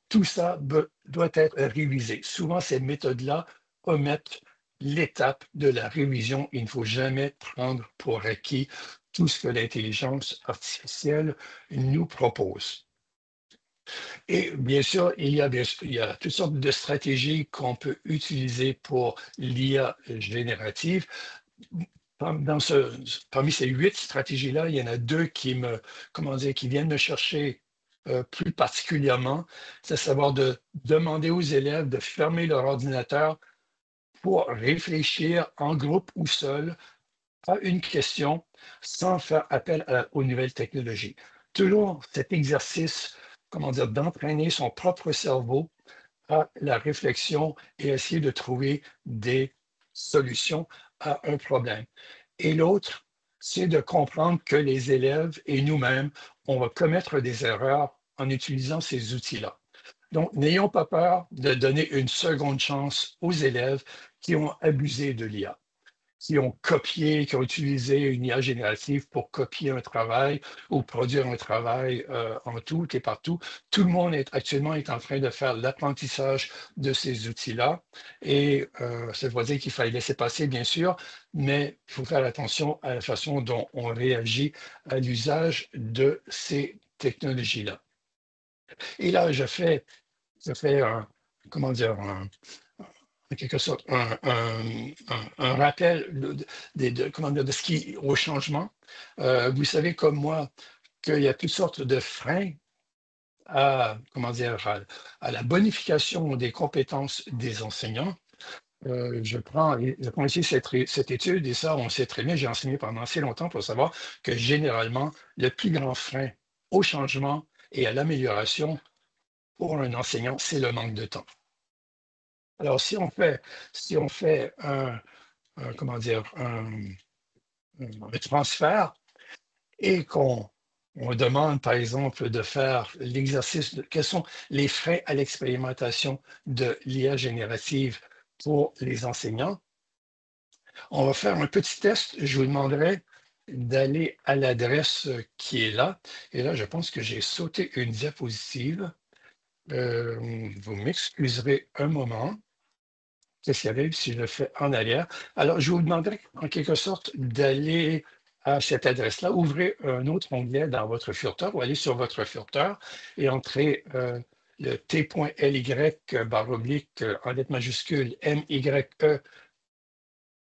tout ça doit être révisé. Souvent, ces méthodes-là omettent l'étape de la révision. Il ne faut jamais prendre pour acquis tout ce que l'intelligence artificielle nous propose. Et bien sûr, il y a toutes sortes de stratégies qu'on peut utiliser pour l'IA générative. Parmi ces 8 stratégies-là, il y en a 2 qui viennent me chercher plus particulièrement, c'est savoir de demander aux élèves de fermer leur ordinateur pour réfléchir en groupe ou seul à une question sans faire appel aux nouvelles technologies. Toujours cet exercice, d'entraîner son propre cerveau à la réflexion et essayer de trouver des solutions à un problème. Et l'autre, c'est de comprendre que les élèves et nous-mêmes, on va commettre des erreurs en utilisant ces outils-là. Donc, n'ayons pas peur de donner une seconde chance aux élèves qui ont abusé de l'IA, qui ont copié, qui ont utilisé une IA générative pour copier un travail ou produire un travail en tout et partout. Tout le monde actuellement est en train de faire l'apprentissage de ces outils-là. Et ça veut dire qu'il fallait laisser passer, bien sûr, mais il faut faire attention à la façon dont on réagit à l'usage de ces technologies-là. Et là, je fais en quelque sorte un rappel de ce qui au changement. Vous savez comme moi qu'il y a toutes sortes de freins à la bonification des compétences des enseignants. Je prends ici cette étude et ça, on sait très bien, j'ai enseigné pendant assez longtemps pour savoir que généralement, le plus grand frein au changement et à l'amélioration pour un enseignant, c'est le manque de temps. Alors, si on fait un transfert et qu'on demande, par exemple, de faire l'exercice de quels sont les freins à l'expérimentation de l'IA générative pour les enseignants, on va faire un petit test. Je vous demanderai d'aller à l'adresse qui est là. Et là, je pense que j'ai sauté une diapositive. Vous m'excuserez un moment. Qu'est-ce qui arrive si je le fais en arrière? Alors, je vous demanderai en quelque sorte d'aller à cette adresse-là, ouvrez un autre onglet dans votre furteur ou allez sur votre furteur et entrez le t.ly en lettres majuscules MYE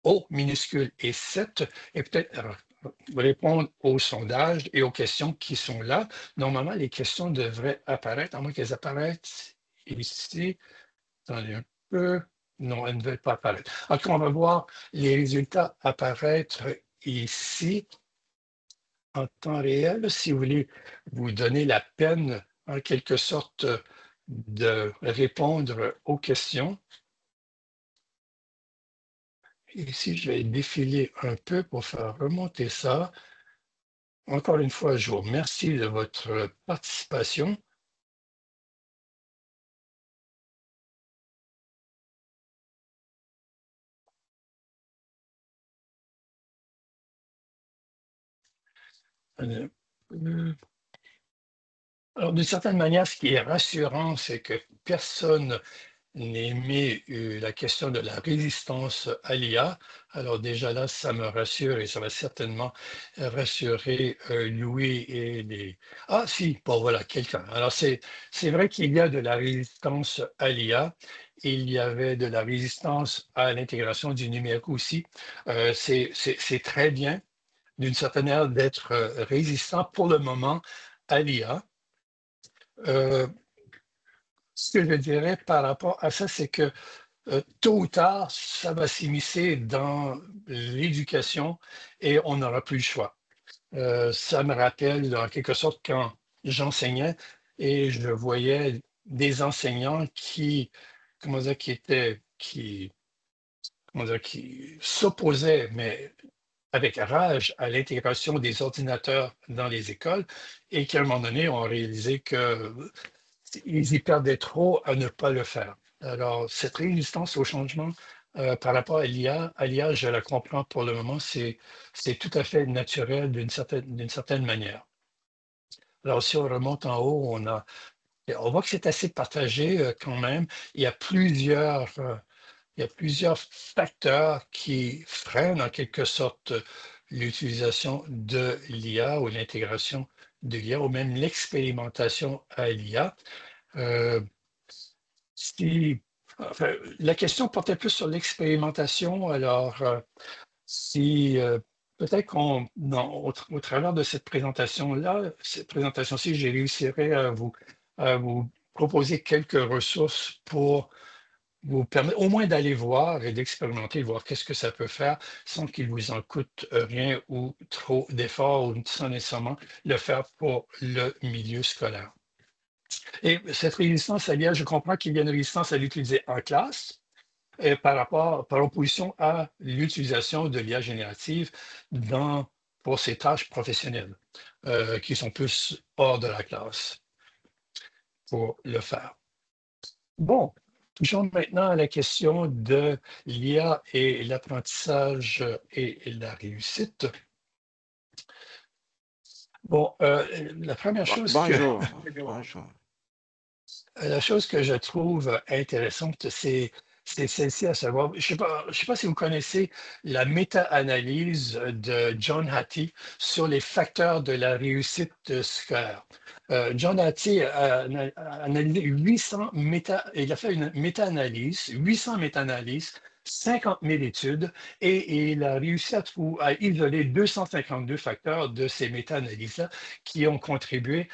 O minuscule et 7 et peut-être répondre aux sondages et aux questions qui sont là. Normalement, les questions devraient apparaître, à moins qu'elles apparaissent ici. Attendez un peu. Non, elles ne veulent pas apparaître. Alors, on va voir les résultats apparaître ici en temps réel. Si vous voulez vous donner la peine, en quelque sorte, de répondre aux questions. Ici, je vais défiler un peu pour faire remonter ça. Encore une fois, je vous remercie de votre participation. Alors, d'une certaine manière, ce qui est rassurant, c'est que personne n'aimait la question de la résistance à l'IA. Alors déjà là, ça me rassure et ça va certainement rassurer Louis et les... Ah si, bon voilà, quelqu'un. Alors c'est vrai qu'il y a de la résistance à l'IA. Il y avait de la résistance à l'intégration du numérique aussi. C'est très bien, d'une certaine manière, d'être résistant pour le moment à l'IA. Ce que je dirais par rapport à ça, c'est que tôt ou tard, ça va s'immiscer dans l'éducation et on n'aura plus le choix. Ça me rappelle en quelque sorte quand j'enseignais et je voyais des enseignants qui, comment dire, comment dire, qui s'opposaient, mais avec rage, à l'intégration des ordinateurs dans les écoles et qui, à un moment donné, ont réalisé qu'ils y perdaient trop à ne pas le faire. Alors, cette résistance au changement par rapport à l'IA, je la comprends pour le moment, c'est tout à fait naturel d'une certaine manière. Alors, si on remonte en haut, on voit que c'est assez partagé quand même. Il y a plusieurs, euh, il y a plusieurs facteurs qui freinent en quelque sorte l'utilisation de l'IA ou l'intégration de l'IA ou même l'expérimentation à l'IA. Euh, si, enfin, la question portait plus sur l'expérimentation. Alors, si peut-être au travers de cette présentation-là, cette présentation-ci, j'ai réussirai à vous proposer quelques ressources pour vous permettre au moins d'aller voir et d'expérimenter, de voir qu'est-ce que ça peut faire sans qu'il vous en coûte rien ou trop d'efforts ou sans nécessairement le faire pour le milieu scolaire. Et cette résistance à l'IA, je comprends qu'il y a une résistance à l'utiliser en classe et par opposition à l'utilisation de l'IA générative pour ces tâches professionnelles qui sont plus hors de la classe pour le faire. Bon, touchons maintenant à la question de l'IA et l'apprentissage et la réussite. Bon, la première chose Bonjour, bonjour. la chose que je trouve intéressante, c'est celle-ci à savoir, je sais pas si vous connaissez la méta-analyse de John Hattie sur les facteurs de la réussite scolaire. John Hattie a analysé 800 il a fait une méta-analyse, 800 méta-analyses, 50 000 études, et il a réussi à isoler 252 facteurs de ces méta-analyses-là qui ont contribué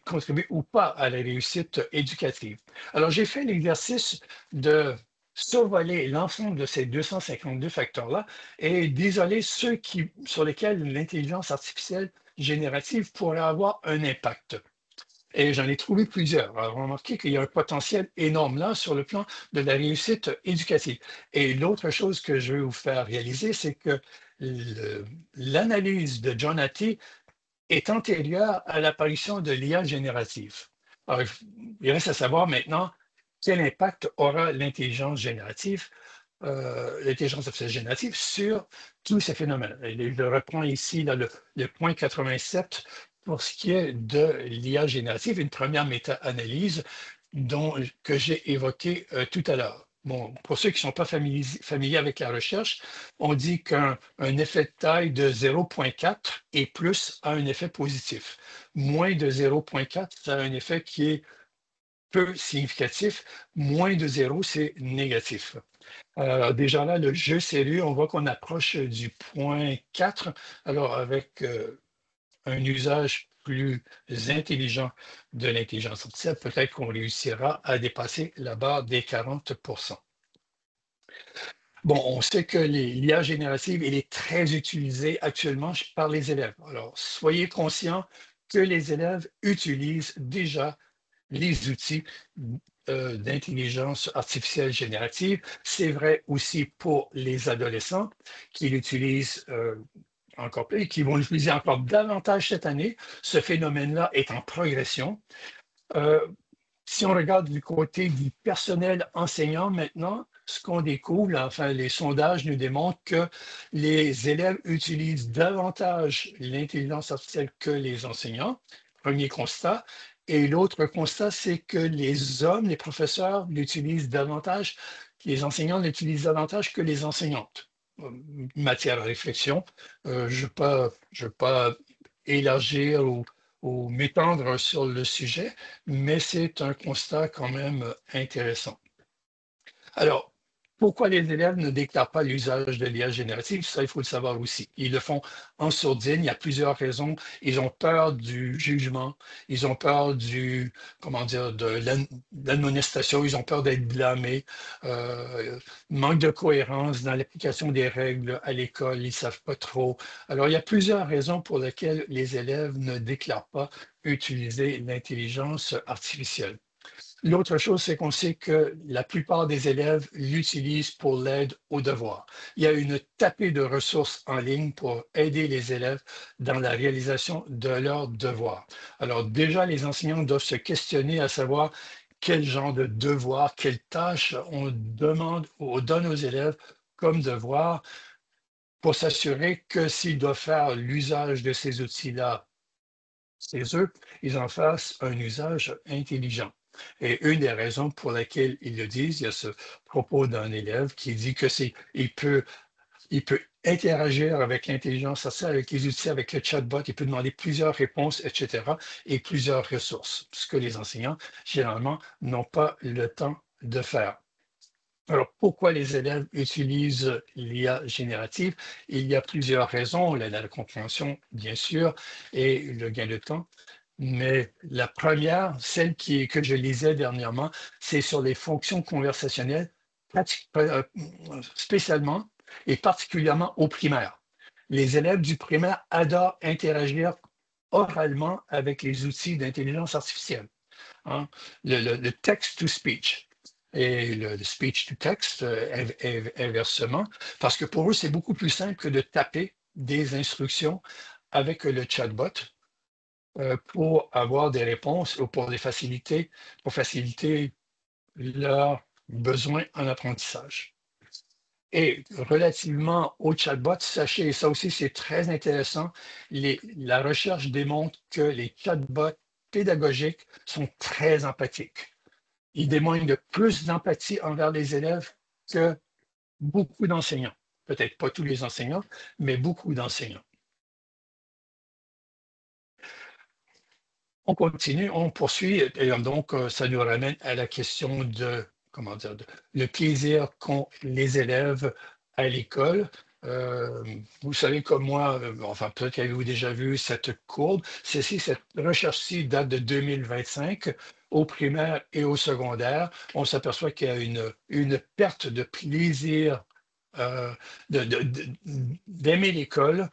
contribuer ou pas à la réussite éducative. Alors, j'ai fait l'exercice de survoler l'ensemble de ces 252 facteurs-là et d'isoler ceux sur lesquels l'intelligence artificielle générative pourrait avoir un impact. Et j'en ai trouvé plusieurs. Alors, remarquez qu'il y a un potentiel énorme là sur le plan de la réussite éducative. Et l'autre chose que je vais vous faire réaliser, c'est que l'analyse de John Hattie est antérieure à l'apparition de l'IA générative. Alors, il reste à savoir maintenant quel impact aura l'intelligence artificielle générative sur tous ces phénomènes. Et je reprends ici là, le point 87 pour ce qui est de l'IA générative, une première méta-analyse que j'ai évoquée tout à l'heure. Bon, pour ceux qui ne sont pas familiers avec la recherche, on dit qu'un effet de taille de 0,4 et plus a un effet positif. Moins de 0,4, ça a un effet qui est peu significatif. Moins de 0, c'est négatif. Déjà là, le jeu sérieux, on voit qu'on approche du point 4. Alors, avec un usage plus intelligent de l'intelligence artificielle, peut-être qu'on réussira à dépasser la barre des 40%. Bon, on sait que l'IA générative, elle est très utilisée actuellement par les élèves. Alors, soyez conscients que les élèves utilisent déjà les outils d'intelligence artificielle générative. C'est vrai aussi pour les adolescents qui l'utilisent encore plus et qui vont l'utiliser encore davantage cette année. Ce phénomène-là est en progression. Euh, si on regarde du côté du personnel enseignant maintenant, ce qu'on découvre, enfin, les sondages nous démontrent que les élèves utilisent davantage l'intelligence artificielle que les enseignants. Premier constat. Et l'autre constat, c'est que les hommes, les professeurs l'utilisent davantage, les enseignants l'utilisent davantage que les enseignantes. Matière à réflexion. Je ne veux pas élargir ou m'étendre sur le sujet, mais c'est un constat quand même intéressant. Alors, Pourquoi les élèves ne déclarent pas l'usage de l'IA générative? Ça, il faut le savoir aussi. Ils le font en sourdine. Il y a plusieurs raisons. Ils ont peur du jugement. Ils ont peur comment dire, de l'admonestation. Ils ont peur d'être blâmés. Manque de cohérence dans l'application des règles à l'école. Ils ne savent pas trop. Alors, il y a plusieurs raisons pour lesquelles les élèves ne déclarent pas utiliser l'intelligence artificielle. L'autre chose, c'est qu'on sait que la plupart des élèves l'utilisent pour l'aide aux devoirs. Il y a une tapée de ressources en ligne pour aider les élèves dans la réalisation de leurs devoirs. Alors déjà, les enseignants doivent se questionner à savoir quel genre de devoirs, quelles tâches on demande ou on donne aux élèves comme devoir pour s'assurer que s'ils doivent faire l'usage de ces outils-là, c'est eux, ils en fassent un usage intelligent. Et une des raisons pour lesquelles ils le disent, il y a ce propos d'un élève qui dit que il peut interagir avec l'intelligence artificielle, avec les outils, avec le chatbot, il peut demander plusieurs réponses, etc., et plusieurs ressources, ce que les enseignants, généralement, n'ont pas le temps de faire. Alors, pourquoi les élèves utilisent l'IA générative? Il y a plusieurs raisons, la compréhension, bien sûr, et le gain de temps. Mais la première, que je lisais dernièrement, c'est sur les fonctions conversationnelles, spécialement et particulièrement au primaire. Les élèves du primaire adorent interagir oralement avec les outils d'intelligence artificielle, hein. Le text-to-speech et le speech-to-text inversement, parce que pour eux, c'est beaucoup plus simple que de taper des instructions avec le chatbot pour avoir des réponses ou pour faciliter leurs besoins en apprentissage. Et relativement au chatbot, sachez, et ça aussi c'est très intéressant, la recherche démontre que les chatbots pédagogiques sont très empathiques. Ils témoignent de plus d'empathie envers les élèves que beaucoup d'enseignants. Peut-être pas tous les enseignants, mais beaucoup d'enseignants. On continue, on poursuit, et donc ça nous ramène à la question comment dire, le plaisir qu'ont les élèves à l'école. Vous savez comme moi, enfin peut-être qu'avez-vous déjà vu cette courbe, cette recherche-ci date de 2025 au primaire et au secondaire. On s'aperçoit qu'il y a une perte de plaisir euh, d'aimer l'école.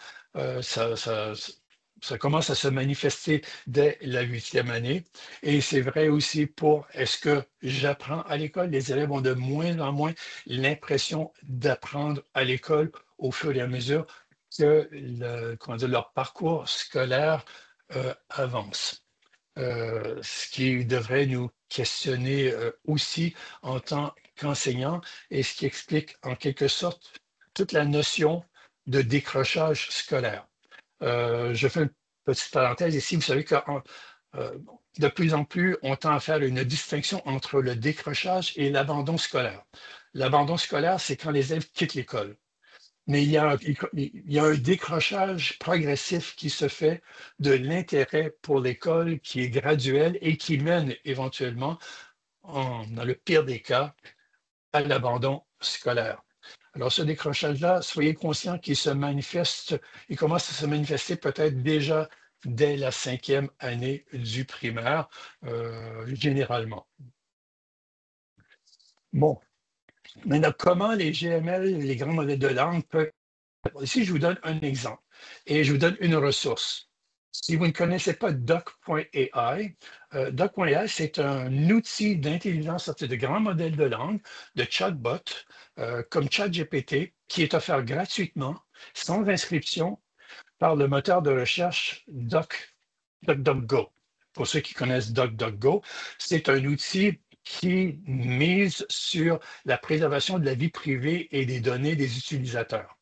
Ça commence à se manifester dès la 8e année. Et c'est vrai aussi pour est-ce que j'apprends à l'école? Les élèves ont de moins en moins l'impression d'apprendre à l'école au fur et à mesure que leur parcours scolaire avance. Ce qui devrait nous questionner aussi en tant qu'enseignants et ce qui explique en quelque sorte toute la notion de décrochage scolaire. Je fais une petite parenthèse ici. Vous savez que de plus en plus, on tend à faire une distinction entre le décrochage et l'abandon scolaire. L'abandon scolaire, c'est quand les élèves quittent l'école. Mais il y a un décrochage progressif qui se fait de l'intérêt pour l'école qui est graduel et qui mène éventuellement, dans le pire des cas, à l'abandon scolaire. Alors, ce décrochage-là, soyez conscients il commence à se manifester peut-être déjà dès la 5e année du primaire, généralement. Bon, maintenant, comment les GML, les grands modèles de langue peuvent... Ici, je vous donne un exemple et je vous donne une ressource. Si vous ne connaissez pas doc.ai, doc.ai, c'est un outil d'intelligence artificielle, de grands modèles de langue, de chatbot, comme ChatGPT, qui est offert gratuitement, sans inscription, par le moteur de recherche DuckDuckGo. Pour ceux qui connaissent DuckDuckGo, c'est un outil qui mise sur la préservation de la vie privée et des données des utilisateurs.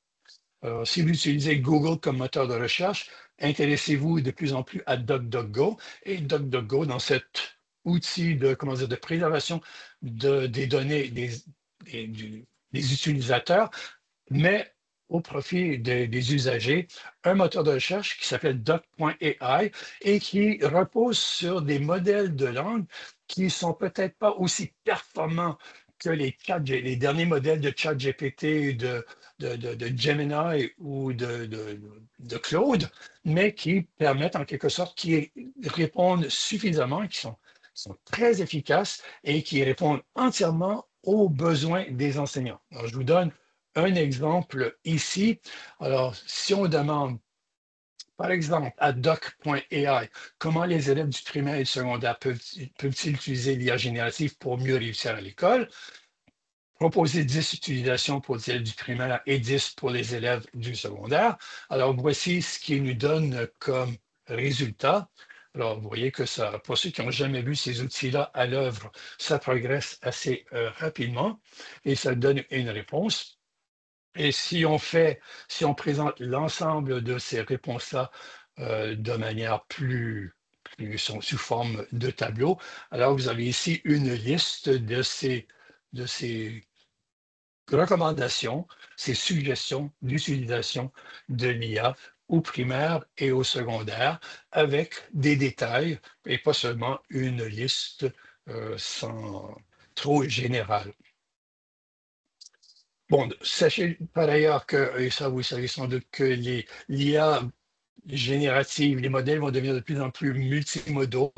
Si vous utilisez Google comme moteur de recherche, intéressez-vous de plus en plus à DuckDuckGo. Et DuckDuckGo, dans cet outil de préservation des données des utilisateurs, met au profit des usagers un moteur de recherche qui s'appelle Doc.ai et qui repose sur des modèles de langue qui sont peut-être pas aussi performants que les derniers modèles de ChatGPT, de Gemini ou de Claude, mais qui permettent en quelque sorte, qui répondent suffisamment, qui sont très efficaces et qui répondent entièrement aux besoins des enseignants. Alors, je vous donne un exemple ici. Alors, si on demande par exemple, à doc.ai, comment les élèves du primaire et du secondaire peuvent-ils utiliser l'IA générative pour mieux réussir à l'école? Proposer 10 utilisations pour les élèves du primaire et 10 pour les élèves du secondaire. Alors, voici ce qu'il nous donne comme résultat. Alors, vous voyez que ça, pour ceux qui n'ont jamais vu ces outils-là à l'œuvre, ça progresse assez rapidement et ça donne une réponse. Et si on présente l'ensemble de ces réponses-là de manière sous forme de tableau, alors vous avez ici une liste de ces recommandations, ces suggestions d'utilisation de l'IA au primaire et au secondaire, avec des détails et pas seulement une liste sans trop générale. Bon, sachez par ailleurs que, et ça vous savez sans doute, que l'IA générative, les modèles vont devenir de plus en plus multimodaux.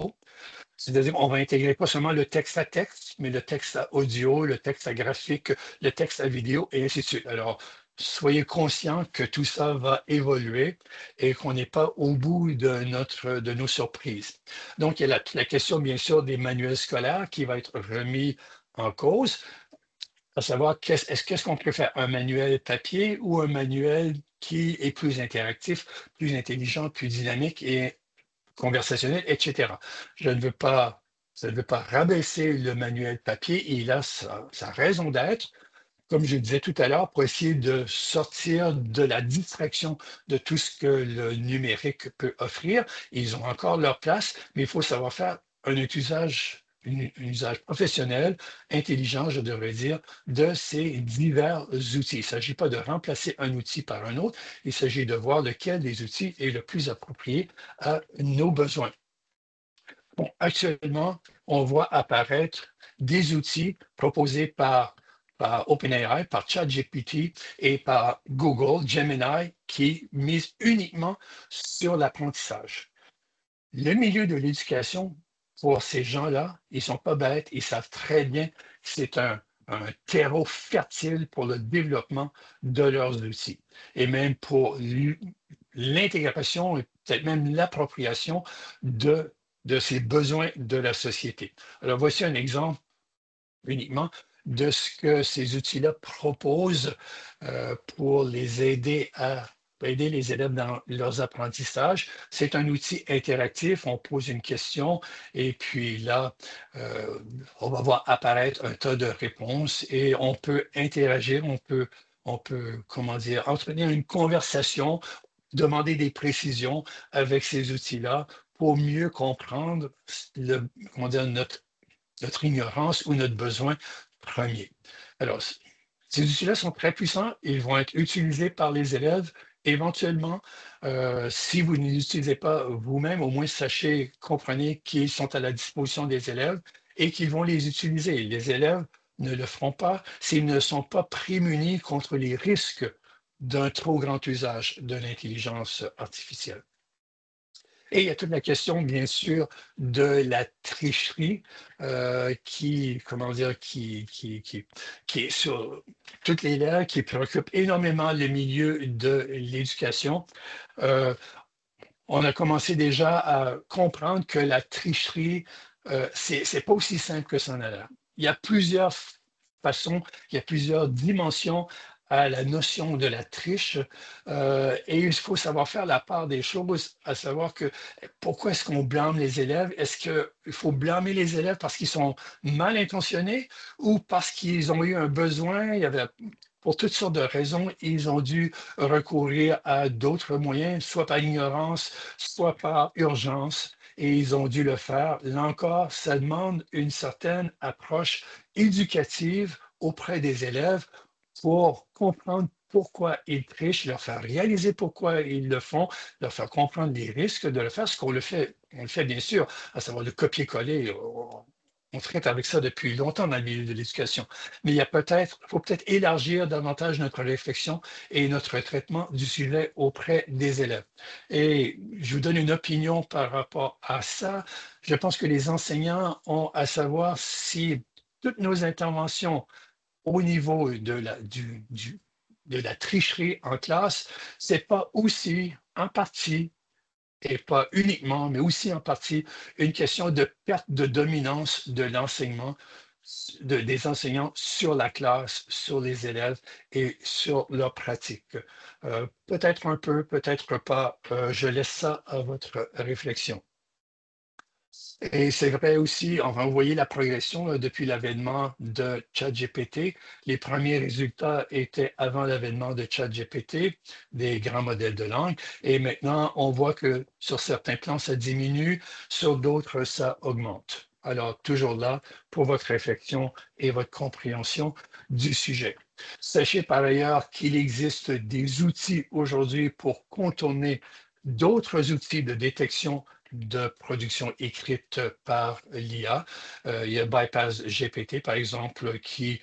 C'est-à-dire qu'on va intégrer pas seulement le texte à texte, mais le texte à audio, le texte à graphique, le texte à vidéo, et ainsi de suite. Alors, soyez conscients que tout ça va évoluer et qu'on n'est pas au bout de nos surprises. Donc, il y a la question, bien sûr, des manuels scolaires qui va être remis en cause, à savoir qu'est-ce qu'on préfère, un manuel papier ou un manuel qui est plus interactif, plus intelligent, plus dynamique et conversationnel, etc. Je ne veux pas, je ne veux pas rabaisser le manuel papier, il a sa raison d'être, comme je disais tout à l'heure, pour essayer de sortir de la distraction de tout ce que le numérique peut offrir. Ils ont encore leur place, mais il faut savoir faire un usage professionnel, intelligent, je devrais dire, de ces divers outils. Il ne s'agit pas de remplacer un outil par un autre, il s'agit de voir lequel des outils est le plus approprié à nos besoins. Bon, actuellement, on voit apparaître des outils proposés par OpenAI, par ChatGPT et par Google, Gemini, qui misent uniquement sur l'apprentissage. Le milieu de l'éducation, pour ces gens-là, ils ne sont pas bêtes, ils savent très bien que c'est un terreau fertile pour le développement de leurs outils et même pour l'intégration et peut-être même l'appropriation de ces besoins de la société. Alors voici un exemple uniquement de ce que ces outils-là proposent pour les aider à aider les élèves dans leurs apprentissages. C'est un outil interactif, on pose une question et puis là, on va voir apparaître un tas de réponses et on peut interagir, comment dire, entretenir une conversation, demander des précisions avec ces outils-là pour mieux comprendre comment dire, notre ignorance ou notre besoin premier. Alors, ces outils-là sont très puissants, ils vont être utilisés par les élèves. Éventuellement, si vous ne les utilisez pas vous-même, au moins sachez, comprenez qu'ils sont à la disposition des élèves et qu'ils vont les utiliser. Les élèves ne le feront pas s'ils ne sont pas prémunis contre les risques d'un trop grand usage de l'intelligence artificielle. Et il y a toute la question, bien sûr, de la tricherie comment dire, qui est sur toutes les lèvres, qui préoccupe énormément le milieu de l'éducation. Euh, on a commencé déjà à comprendre que la tricherie, c'est pas aussi simple que ça en a l'air. Il y a plusieurs façons, il y a plusieurs dimensions à la notion de la triche et il faut savoir faire la part des choses, à savoir que pourquoi est-ce qu'on blâme les élèves? Est-ce qu'il faut blâmer les élèves parce qu'ils sont mal intentionnés ou parce qu'ils ont eu un besoin? Il y avait pour toutes sortes de raisons, ils ont dû recourir à d'autres moyens, soit par ignorance, soit par urgence, et ils ont dû le faire. Là encore, ça demande une certaine approche éducative auprès des élèves pour comprendre pourquoi ils trichent, leur faire réaliser pourquoi ils le font, leur faire comprendre les risques de le faire, ce qu'on le fait, on le fait bien sûr, à savoir de copier-coller. on traite avec ça depuis longtemps dans le milieu de l'éducation. Mais faut peut-être élargir davantage notre réflexion et notre traitement du sujet auprès des élèves. Et je vous donne une opinion par rapport à ça. Je pense que les enseignants ont à savoir si toutes nos interventions au niveau de la tricherie en classe, c'est pas aussi en partie et pas uniquement, mais aussi en partie, une question de perte de dominance de l'enseignement, des enseignants sur la classe, sur les élèves et sur leur pratique. Peut-être un peu, peut-être pas. Je laisse ça à votre réflexion. Et c'est vrai aussi, enfin, vous voyez la progression depuis l'avènement de ChatGPT. Les premiers résultats étaient avant l'avènement de ChatGPT, des grands modèles de langue. Et maintenant, on voit que sur certains plans, ça diminue, sur d'autres, ça augmente. Alors, toujours là pour votre réflexion et votre compréhension du sujet. Sachez par ailleurs qu'il existe des outils aujourd'hui pour contourner d'autres outils de détection de production écrite par l'IA. Il y a Bypass GPT, par exemple, qui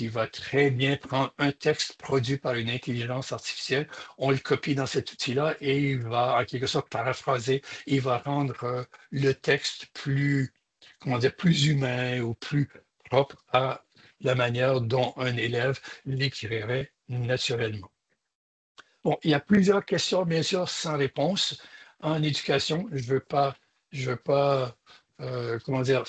va très bien prendre un texte produit par une intelligence artificielle, on le copie dans cet outil-là et il va, en quelque sorte, paraphraser, il va rendre le texte plus, plus humain ou plus propre à la manière dont un élève l'écrirait naturellement. Bon, il y a plusieurs questions, bien sûr, sans réponse en éducation. Je veux pas, comment dire,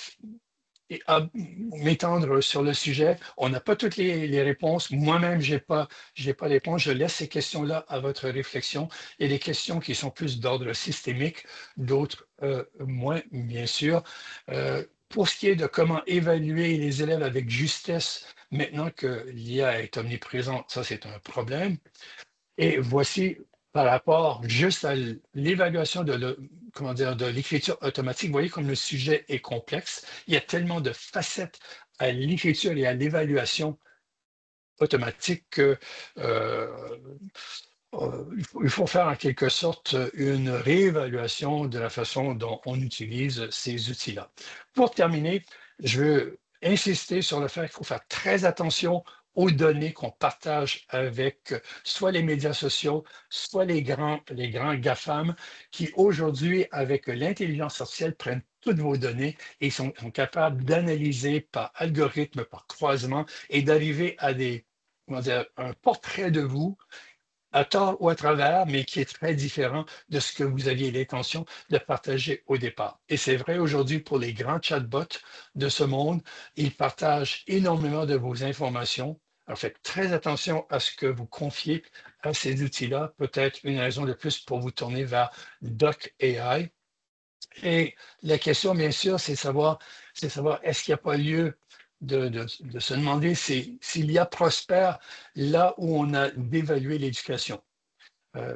m'étendre sur le sujet. On n'a pas toutes les réponses. Moi-même, j'ai pas les réponses. Je laisse ces questions-là à votre réflexion. Il y a des questions qui sont plus d'ordre systémique, d'autres moins, bien sûr. Pour ce qui est de comment évaluer les élèves avec justesse, maintenant que l'IA est omniprésente, ça c'est un problème. Et voici par rapport juste à l'évaluation comment dire, de l'écriture automatique. Vous voyez comme le sujet est complexe. Il y a tellement de facettes à l'écriture et à l'évaluation automatique que il faut faire en quelque sorte une réévaluation de la façon dont on utilise ces outils-là. Pour terminer, je veux insister sur le fait qu'il faut faire très attention aux données qu'on partage avec soit les médias sociaux, soit les grands GAFAM qui aujourd'hui, avec l'intelligence artificielle, prennent toutes vos données et sont capables d'analyser par algorithme, par croisement et d'arriver à un portrait de vous à tort ou à travers, mais qui est très différent de ce que vous aviez l'intention de partager au départ. Et c'est vrai aujourd'hui pour les grands chatbots de ce monde, ils partagent énormément de vos informations. Alors faites très attention à ce que vous confiez à ces outils-là. Peut-être une raison de plus pour vous tourner vers Doc AI. Et la question, bien sûr, c'est savoir est-ce qu'il n'y a pas lieu de se demander s'il y a prospère là où on a dévalué l'éducation.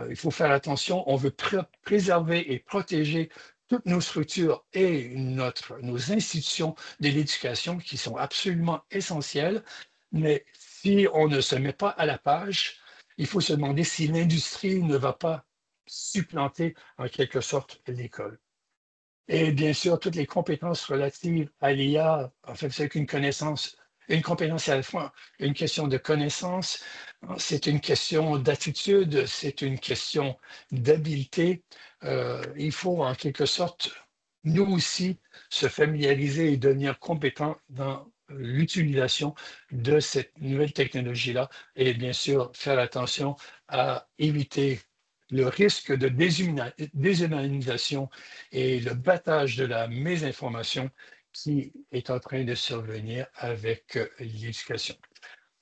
Il faut faire attention, on veut préserver et protéger toutes nos structures et nos institutions de l'éducation qui sont absolument essentielles, mais si on ne se met pas à la page, il faut se demander si l'industrie ne va pas supplanter en quelque sorte l'école. Et bien sûr, toutes les compétences relatives à l'IA, en fait, c'est une compétence à la fois une question de connaissance, c'est une question d'attitude, c'est une question d'habileté. Il faut en quelque sorte, nous aussi, se familiariser et devenir compétents dans l'utilisation de cette nouvelle technologie-là et bien sûr faire attention à éviter le risque de déshumanisation et le battage de la mésinformation qui est en train de survenir avec l'éducation,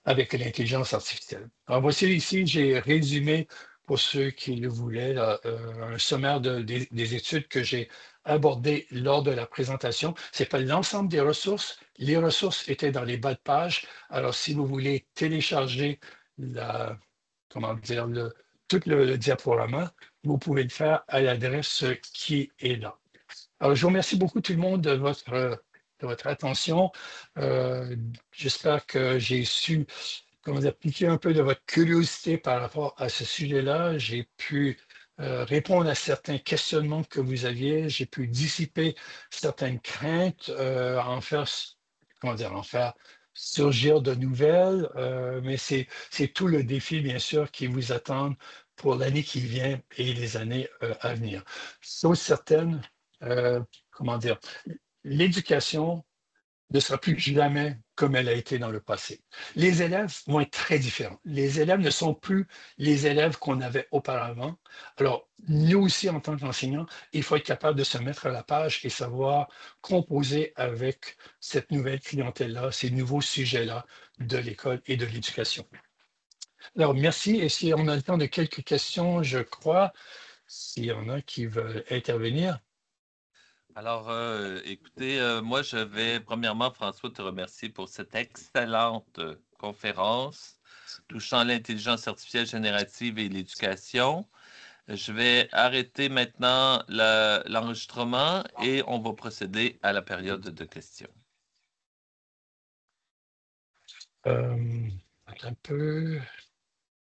avec l'intelligence artificielle. Alors voici ici, j'ai résumé pour ceux qui le voulaient, là, un sommaire des études que j'ai abordées lors de la présentation. Ce n'est pas l'ensemble des ressources. Les ressources étaient dans les bas de page. Alors si vous voulez télécharger comment dire, tout le diaporama, vous pouvez le faire à l'adresse qui est là. Alors, je vous remercie beaucoup tout le monde de votre attention. J'espère que j'ai su comment dire, piquer un peu de votre curiosité par rapport à ce sujet-là. J'ai pu répondre à certains questionnements que vous aviez. J'ai pu dissiper certaines craintes, en faire surgir de nouvelles. Mais c'est tout le défi, bien sûr, qui vous attend pour l'année qui vient et les années à venir. Chose certaine, euh, comment dire, l'éducation ne sera plus jamais comme elle a été dans le passé. Les élèves vont être très différents. Les élèves ne sont plus les élèves qu'on avait auparavant. Alors, nous aussi, en tant qu'enseignants, il faut être capable de se mettre à la page et savoir composer avec cette nouvelle clientèle-là, ces nouveaux sujets-là de l'école et de l'éducation. Alors, merci. Et si on a le temps de quelques questions, je crois, s'il y en a qui veulent intervenir. Alors, écoutez, moi, je vais premièrement, François, te remercier pour cette excellente conférence touchant l'intelligence artificielle générative et l'éducation. Je vais arrêter maintenant l'enregistrement et on va procéder à la période de questions. Euh, un peu.